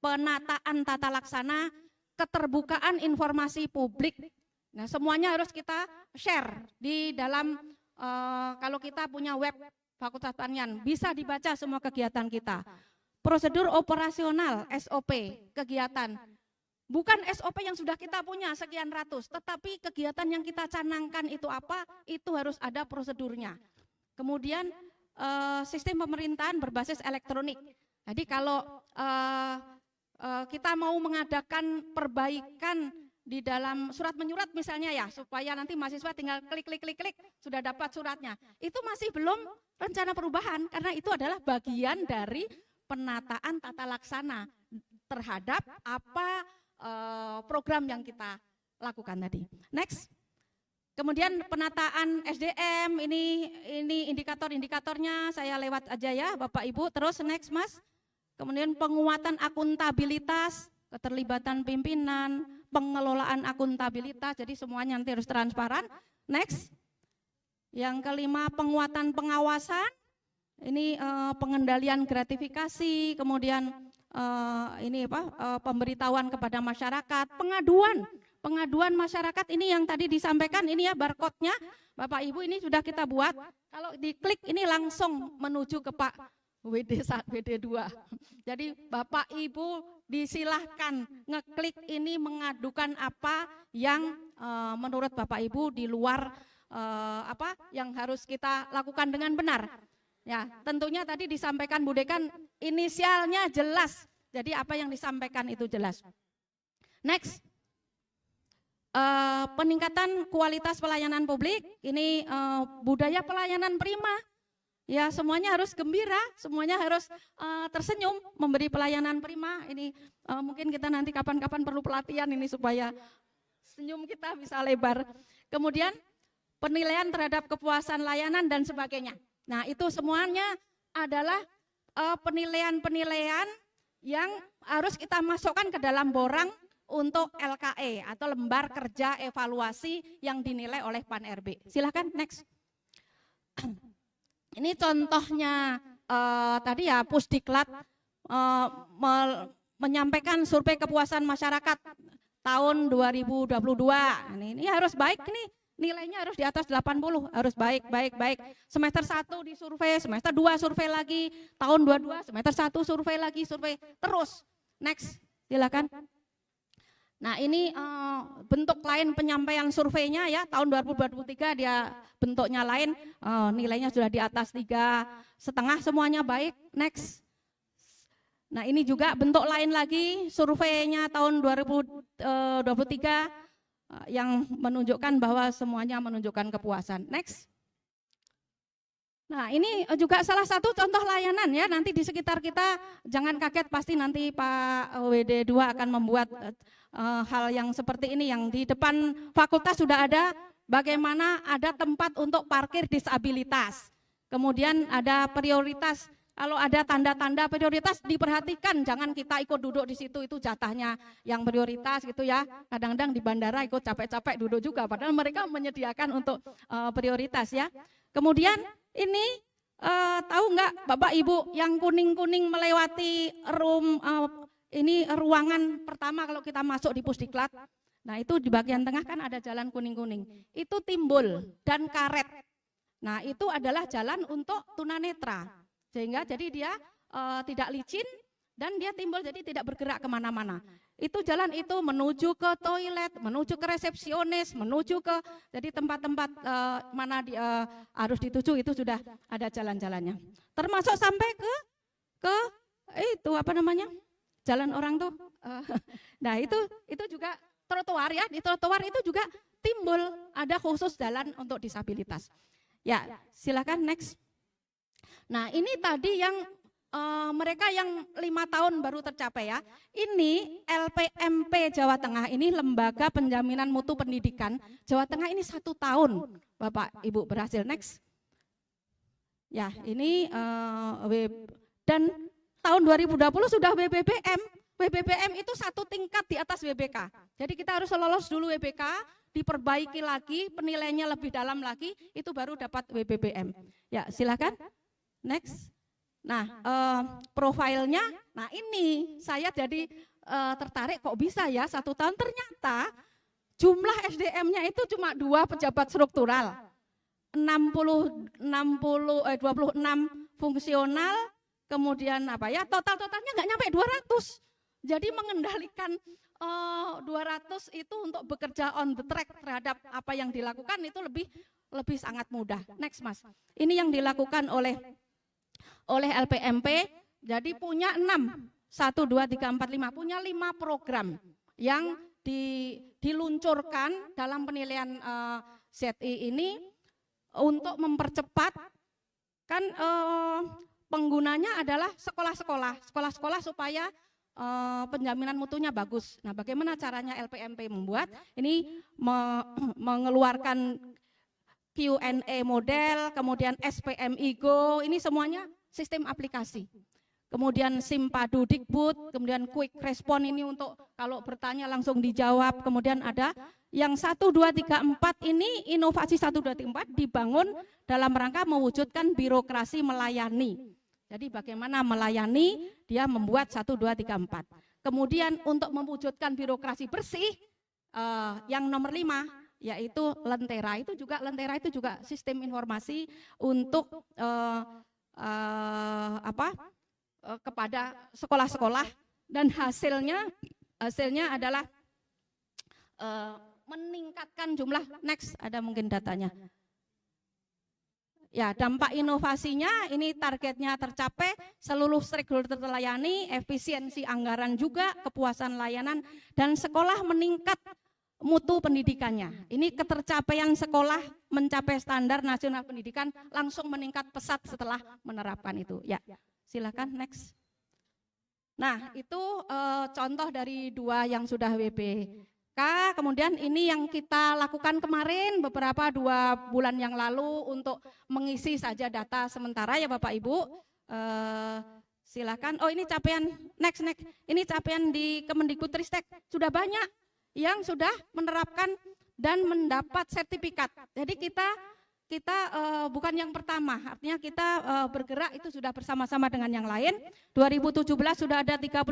penataan tata laksana keterbukaan informasi publik. Nah semuanya harus kita share di dalam kalau kita punya web Fakultas Pertanian bisa dibaca semua kegiatan kita. Prosedur operasional SOP kegiatan. Bukan SOP yang sudah kita punya sekian ratus, tetapi kegiatan yang kita canangkan itu apa, itu harus ada prosedurnya. Kemudian sistem pemerintahan berbasis elektronik. Jadi kalau kita mau mengadakan perbaikan di dalam surat menyurat misalnya ya, supaya nanti mahasiswa tinggal klik sudah dapat suratnya. Itu masih belum rencana perubahan karena itu adalah bagian dari penataan tata laksana terhadap apa program yang kita lakukan tadi. Next. Kemudian penataan SDM, ini indikator-indikatornya saya lewat aja ya Bapak Ibu. Terus next Mas. Kemudian penguatan akuntabilitas, keterlibatan pimpinan, pengelolaan akuntabilitas, jadi semuanya nanti harus transparan. Next. Yang kelima, penguatan pengawasan, ini pengendalian gratifikasi, kemudian pemberitahuan kepada masyarakat, pengaduan masyarakat ini yang tadi disampaikan, ini ya barcode-nya, Bapak Ibu ini sudah kita buat, kalau diklik ini langsung menuju ke Pak WD1, WD2. Jadi Bapak Ibu disilahkan ngeklik ini mengadukan apa yang menurut Bapak Ibu di luar apa yang harus kita lakukan dengan benar. Ya, tentunya tadi disampaikan Bu Dekan inisialnya jelas. Jadi apa yang disampaikan itu jelas. Next. Peningkatan kualitas pelayanan publik, ini budaya pelayanan prima. Ya, semuanya harus gembira, semuanya harus tersenyum, memberi pelayanan prima. Ini mungkin kita nanti kapan-kapan perlu pelatihan ini supaya senyum kita bisa lebar. Kemudian penilaian terhadap kepuasan layanan dan sebagainya. Nah, itu semuanya adalah penilaian-penilaian yang harus kita masukkan ke dalam borang untuk LKE atau lembar kerja evaluasi yang dinilai oleh Pan-RB. Silakan next. Ini contohnya tadi ya Pusdiklat menyampaikan survei kepuasan masyarakat tahun 2022. Ini harus baik nih. Nilainya harus di atas 80, harus baik. Semester 1 disurvei, semester 2 survei lagi, tahun 22, semester 1 survei lagi, survei terus. Next, silakan. Nah, ini bentuk lain penyampaian surveinya ya, tahun 2023 dia bentuknya lain, nilainya sudah di atas 3,5, semuanya baik. Next. Nah, ini juga bentuk lain lagi, surveinya tahun 2023, yang menunjukkan bahwa semuanya menunjukkan kepuasan. Next. Nah, ini juga salah satu contoh layanan ya, nanti di sekitar kita jangan kaget, pasti nanti Pak WD2 akan membuat hal yang seperti ini, yang di depan fakultas sudah ada bagaimana ada tempat untuk parkir disabilitas. Kemudian ada prioritas. Kalau ada tanda-tanda prioritas diperhatikan, jangan kita ikut duduk di situ, itu jatahnya yang prioritas gitu ya. Kadang-kadang di bandara ikut capek-capek duduk juga, padahal mereka menyediakan untuk prioritas ya. Kemudian ini tahu nggak Bapak Ibu yang kuning-kuning melewati ini ruangan pertama kalau kita masuk di Pusdiklat. Nah, itu di bagian tengah kan ada jalan kuning-kuning. Itu timbul dan karet. Nah, itu adalah jalan untuk tunanetra. Sehingga jadi dia tidak licin dan dia timbul jadi tidak bergerak kemana-mana. Itu jalan itu menuju ke toilet, menuju ke resepsionis, menuju ke jadi tempat-tempat mana harus dituju itu sudah ada jalan-jalannya. Termasuk sampai ke itu apa namanya jalan orang tuh. Nah itu juga trotoar ya, di trotoar itu juga timbul ada khusus jalan untuk disabilitas. Ya silakan next. Nah ini tadi yang mereka yang 5 tahun baru tercapai ya. Ini LPMP Jawa Tengah, ini Lembaga Penjaminan Mutu Pendidikan Jawa Tengah, ini 1 tahun Bapak Ibu berhasil. Next. Ya ini dan tahun 2020 sudah WBBM. WBBM itu 1 tingkat di atas WBK. Jadi kita harus lolos dulu WBK, diperbaiki lagi, penilaiannya lebih dalam lagi, itu baru dapat WBBM. Ya silakan. Next. Nah, profilnya, nah ini saya jadi tertarik kok bisa ya 1 tahun, ternyata jumlah SDM-nya itu cuma 2 pejabat struktural, 26 fungsional, kemudian apa ya, totalnya nggak nyampe 200. Jadi mengendalikan 200 itu untuk bekerja on the track terhadap apa yang dilakukan itu lebih sangat mudah. Next Mas, ini yang dilakukan oleh LPMP, jadi punya 6, 1, 2, 3, 4, 5, punya 5 program yang diluncurkan dalam penilaian ZI ini untuk mempercepat kan penggunanya adalah sekolah-sekolah supaya penjaminan mutunya bagus. Nah, bagaimana caranya LPMP membuat? Ini mengeluarkan Q&A model, kemudian SPMI Go, ini semuanya sistem aplikasi. Kemudian Simpadu Dikbud, kemudian Quick Respon ini untuk kalau bertanya langsung dijawab. Kemudian ada yang 1, 2, 3, 4 ini inovasi 1, 2, 3, 4 dibangun dalam rangka mewujudkan birokrasi melayani. Jadi bagaimana melayani, dia membuat 1, 2, 3, 4. Kemudian untuk mewujudkan birokrasi bersih, yang nomor 5, yaitu Lentera. Lentera itu juga sistem informasi untuk kepada sekolah-sekolah, dan hasilnya adalah meningkatkan jumlah. Next, ada mungkin datanya. Ya, dampak inovasinya ini targetnya tercapai, seluruh stakeholder terlayani, efisiensi anggaran juga, kepuasan layanan, dan sekolah meningkat mutu pendidikannya. Ini ketercapaian sekolah mencapai standar nasional pendidikan langsung meningkat pesat setelah menerapkan itu. Ya, silakan next. Nah, itu contoh dari 2 yang sudah WBK. Kemudian ini yang kita lakukan kemarin beberapa 2 bulan yang lalu untuk mengisi saja data sementara ya Bapak Ibu. Silakan. Oh, ini capaian next. Ini capaian di Kemendikbudristek. Sudah banyak yang sudah menerapkan dan mendapat sertifikat. Jadi kita bukan yang pertama, artinya kita bergerak itu sudah bersama-sama dengan yang lain. 2017 sudah ada 35,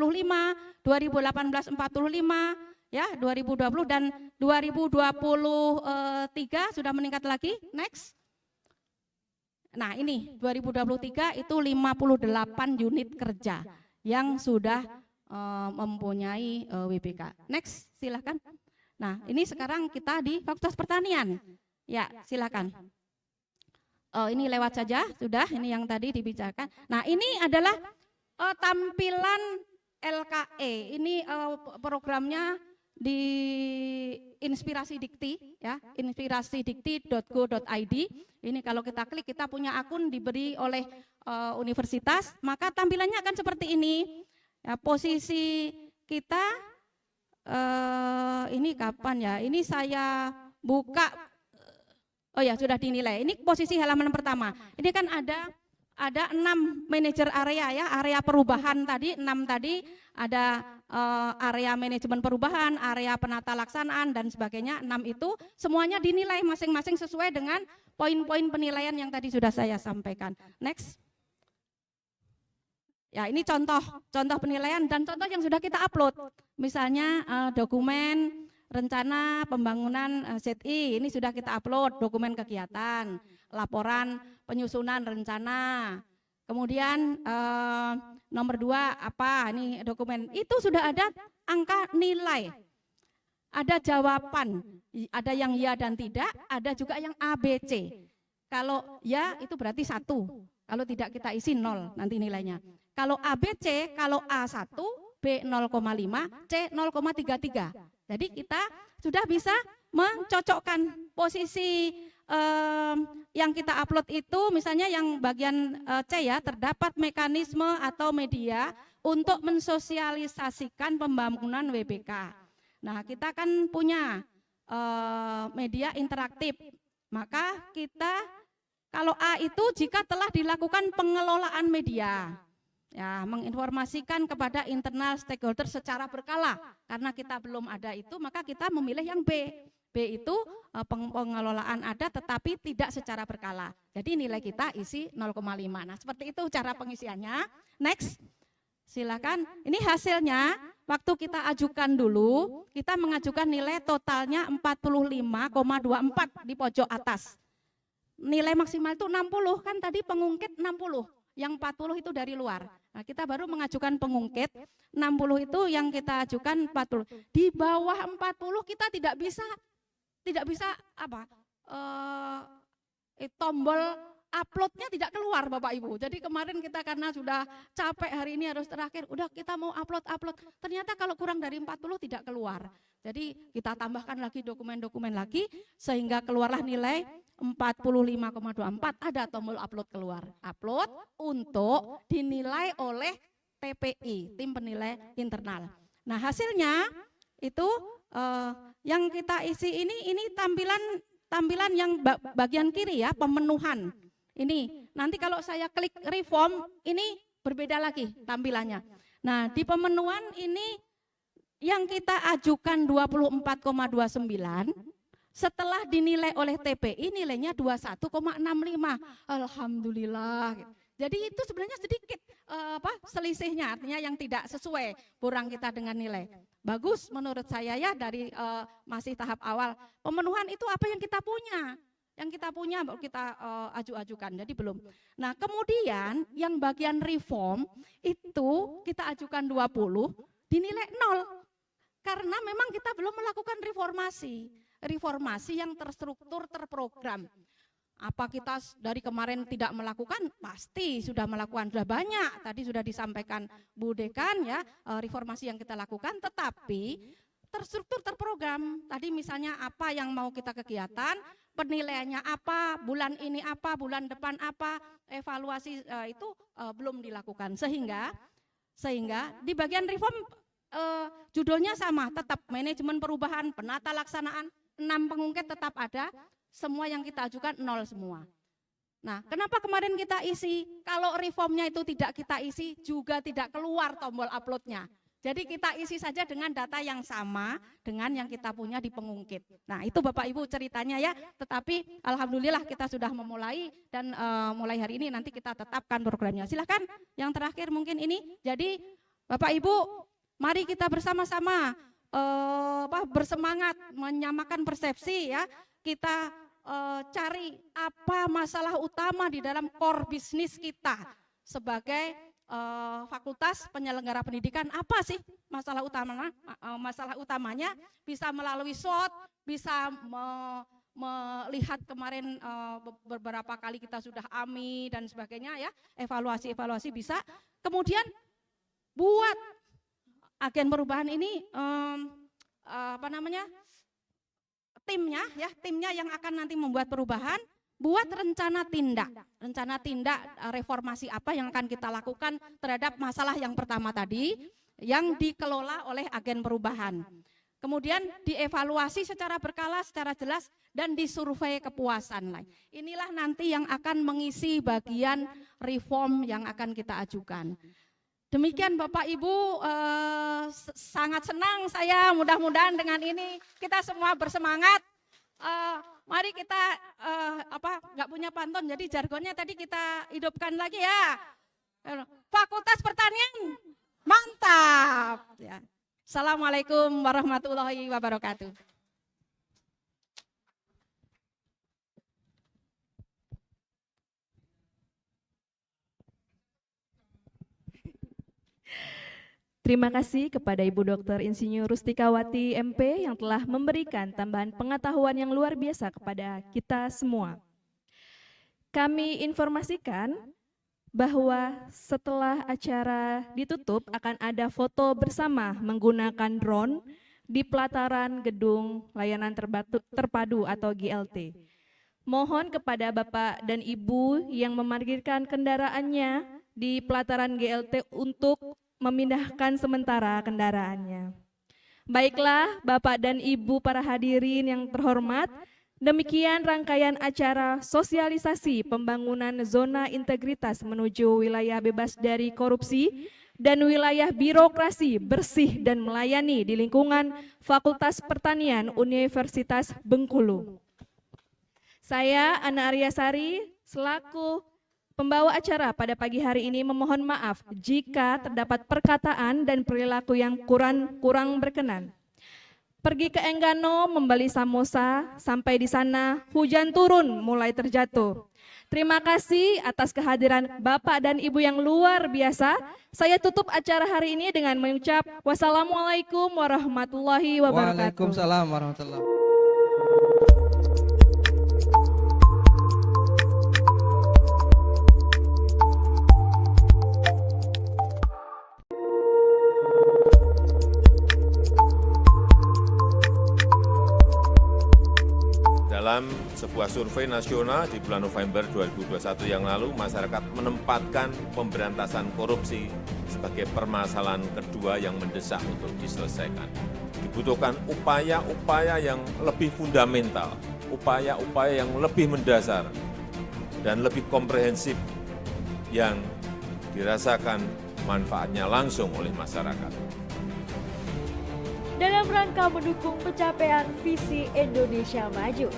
2018 45, ya 2020 dan 2023 sudah meningkat lagi. Next. Nah, ini 2023 itu 58 unit kerja yang sudah mempunyai WBK. Next, silakan. Nah, ini sekarang kita di Fakultas Pertanian. Ya, silakan. Ini lewat saja, sudah. Ini yang tadi dibicarakan. Nah, ini adalah tampilan LKE. Ini programnya di Inspirasi Dikti, ya, inspirasidikti.go.id. Ini kalau kita klik, kita punya akun diberi oleh universitas, maka tampilannya akan seperti ini. Ya, posisi kita ini kapan ya? Ini saya buka. Oh ya, sudah dinilai. Ini posisi halaman pertama. Ini kan ada 6 manajer area ya, area perubahan tadi 6 tadi, ada area manajemen perubahan, area penata laksanaan dan sebagainya. 6 itu semuanya dinilai masing-masing sesuai dengan poin-poin penilaian yang tadi sudah saya sampaikan. Next. Ya, ini contoh penilaian dan contoh yang sudah kita upload. Misalnya dokumen rencana pembangunan ZI, ini sudah kita upload, dokumen kegiatan, laporan penyusunan rencana. Kemudian nomor 2 apa? Ini dokumen. Itu sudah ada angka nilai. Ada jawaban, ada yang ya dan tidak, ada juga yang ABC. Kalau ya itu berarti 1. Kalau tidak kita isi 0 nanti nilainya. Kalau ABC, kalau A1, B 0,5, C 0,33. Jadi kita sudah bisa mencocokkan posisi yang kita upload itu, misalnya yang bagian C ya, terdapat mekanisme atau media untuk mensosialisasikan pembangunan WBK. Nah, kita kan punya media interaktif, maka kita kalau A itu jika telah dilakukan pengelolaan media, ya, menginformasikan kepada internal stakeholder secara berkala. Karena kita belum ada itu, maka kita memilih yang B. B itu pengelolaan ada tetapi tidak secara berkala. Jadi nilai kita isi 0,5. Nah, seperti itu cara pengisiannya. Next. Silakan. Ini hasilnya waktu kita ajukan dulu, kita mengajukan nilai totalnya 45,24 di pojok atas. Nilai maksimal itu 60, kan tadi pengungkit 60. Yang 40 itu dari luar. Nah, kita baru mengajukan pengungkit, 60 itu yang kita ajukan 40. Di bawah 40 kita tidak bisa apa? Tombol uploadnya tidak keluar Bapak Ibu. Jadi kemarin kita karena sudah capek hari ini harus terakhir, udah kita mau upload. Ternyata kalau kurang dari 40 tidak keluar. Jadi kita tambahkan lagi dokumen-dokumen lagi sehingga keluarlah nilai 45,24, ada tombol upload keluar. Upload untuk dinilai oleh TPI, tim penilai internal. Nah hasilnya itu yang kita isi ini tampilan yang bagian kiri ya, pemenuhan. Ini nanti kalau saya klik reform ini berbeda lagi tampilannya. Nah di pemenuhan ini yang kita ajukan 24,29 setelah dinilai oleh TPI nilainya 21,65. Alhamdulillah. Jadi itu sebenarnya sedikit selisihnya, artinya yang tidak sesuai, kurang kita dengan nilai. Bagus menurut saya ya dari masih tahap awal. Pemenuhan itu apa yang kita punya. Yang kita punya baru kita ajukan, jadi belum. Nah kemudian yang bagian reform itu kita ajukan 20, dinilai 0. Karena memang kita belum melakukan reformasi yang terstruktur, terprogram. Apa kita dari kemarin tidak melakukan? Pasti sudah melakukan, sudah banyak. Tadi sudah disampaikan Bu Dekan ya, reformasi yang kita lakukan, tetapi terstruktur, terprogram. Tadi misalnya apa yang mau kita kegiatan, penilaiannya apa, bulan ini apa, bulan depan apa, evaluasi itu belum dilakukan. Sehingga di bagian reform judulnya sama, tetap manajemen perubahan, penata laksanaan, 6 pengungkit tetap ada, semua yang kita ajukan 0 semua. Nah, kenapa kemarin kita isi? Kalau reformnya itu tidak kita isi, juga tidak keluar tombol uploadnya. Jadi kita isi saja dengan data yang sama dengan yang kita punya di pengungkit. Nah itu Bapak Ibu ceritanya ya, tetapi alhamdulillah kita sudah memulai dan mulai hari ini nanti kita tetapkan programnya. Silahkan yang terakhir mungkin ini, jadi Bapak Ibu mari kita bersama-sama bersemangat menyamakan persepsi ya, kita cari apa masalah utama di dalam core bisnis kita sebagai fakultas penyelenggara pendidikan. Apa sih masalah utamanya bisa melalui SWOT, bisa melihat kemarin beberapa kali kita sudah AMI dan sebagainya ya, evaluasi bisa. Kemudian buat agen perubahan ini timnya yang akan nanti membuat perubahan, buat rencana tindak reformasi apa yang akan kita lakukan terhadap masalah yang pertama tadi yang dikelola oleh agen perubahan. Kemudian dievaluasi secara berkala, secara jelas dan disurvei kepuasan. Inilah nanti yang akan mengisi bagian reform yang akan kita ajukan. Demikian Bapak Ibu, sangat senang saya, mudah-mudahan dengan ini kita semua bersemangat. Mari kita nggak punya pantun, jadi jargonnya tadi kita hidupkan lagi ya. Fakultas Pertanian mantap. Ya. Assalamualaikum warahmatullahi wabarakatuh. Terima kasih kepada Ibu Dr. Insinyur Rustikawati MP yang telah memberikan tambahan pengetahuan yang luar biasa kepada kita semua. Kami informasikan bahwa setelah acara ditutup akan ada foto bersama menggunakan drone di pelataran Gedung Layanan Terpadu atau GLT. Mohon kepada Bapak dan Ibu yang memarkirkan kendaraannya di pelataran GLT untuk memindahkan sementara kendaraannya. Baiklah Bapak dan Ibu para hadirin yang terhormat, demikian rangkaian acara sosialisasi pembangunan zona integritas menuju wilayah bebas dari korupsi dan wilayah birokrasi bersih dan melayani di lingkungan Fakultas Pertanian Universitas Bengkulu. Saya Ana Aryasari selaku pembawa acara pada pagi hari ini memohon maaf jika terdapat perkataan dan perilaku yang kurang berkenan. Pergi ke Enggano membeli samosa, sampai di sana hujan turun mulai terjatuh. Terima kasih atas kehadiran Bapak dan Ibu yang luar biasa. Saya tutup acara hari ini dengan mengucap wassalamualaikum warahmatullahi wabarakatuh. Waalaikumsalam warahmatullahi wabarakatuh. sebuah survei nasional di bulan November 2021 yang lalu, masyarakat menempatkan pemberantasan korupsi sebagai permasalahan kedua yang mendesak untuk diselesaikan. Dibutuhkan upaya-upaya yang lebih fundamental, upaya-upaya yang lebih mendasar, dan lebih komprehensif yang dirasakan manfaatnya langsung oleh masyarakat. Dalam rangka mendukung pencapaian visi Indonesia Maju,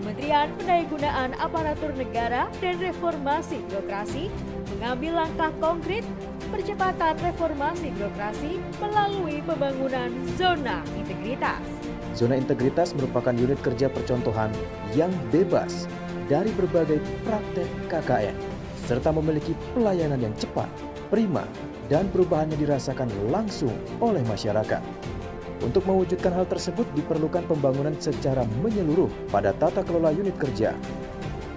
Kementerian Pendayagunaan Aparatur Negara dan Reformasi Birokrasi mengambil langkah konkret percepatan reformasi birokrasi melalui pembangunan zona integritas. Zona integritas merupakan unit kerja percontohan yang bebas dari berbagai praktek KKN, serta memiliki pelayanan yang cepat, prima, dan perubahannya dirasakan langsung oleh masyarakat. Untuk mewujudkan hal tersebut diperlukan pembangunan secara menyeluruh pada tata kelola unit kerja.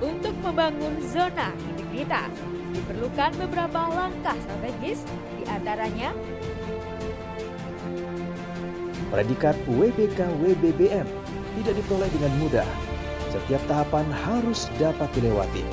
Untuk membangun zona integritas, diperlukan beberapa langkah strategis, diantaranya Predikat UWBK WBBM tidak diperoleh dengan mudah. Setiap tahapan harus dapat dilewati.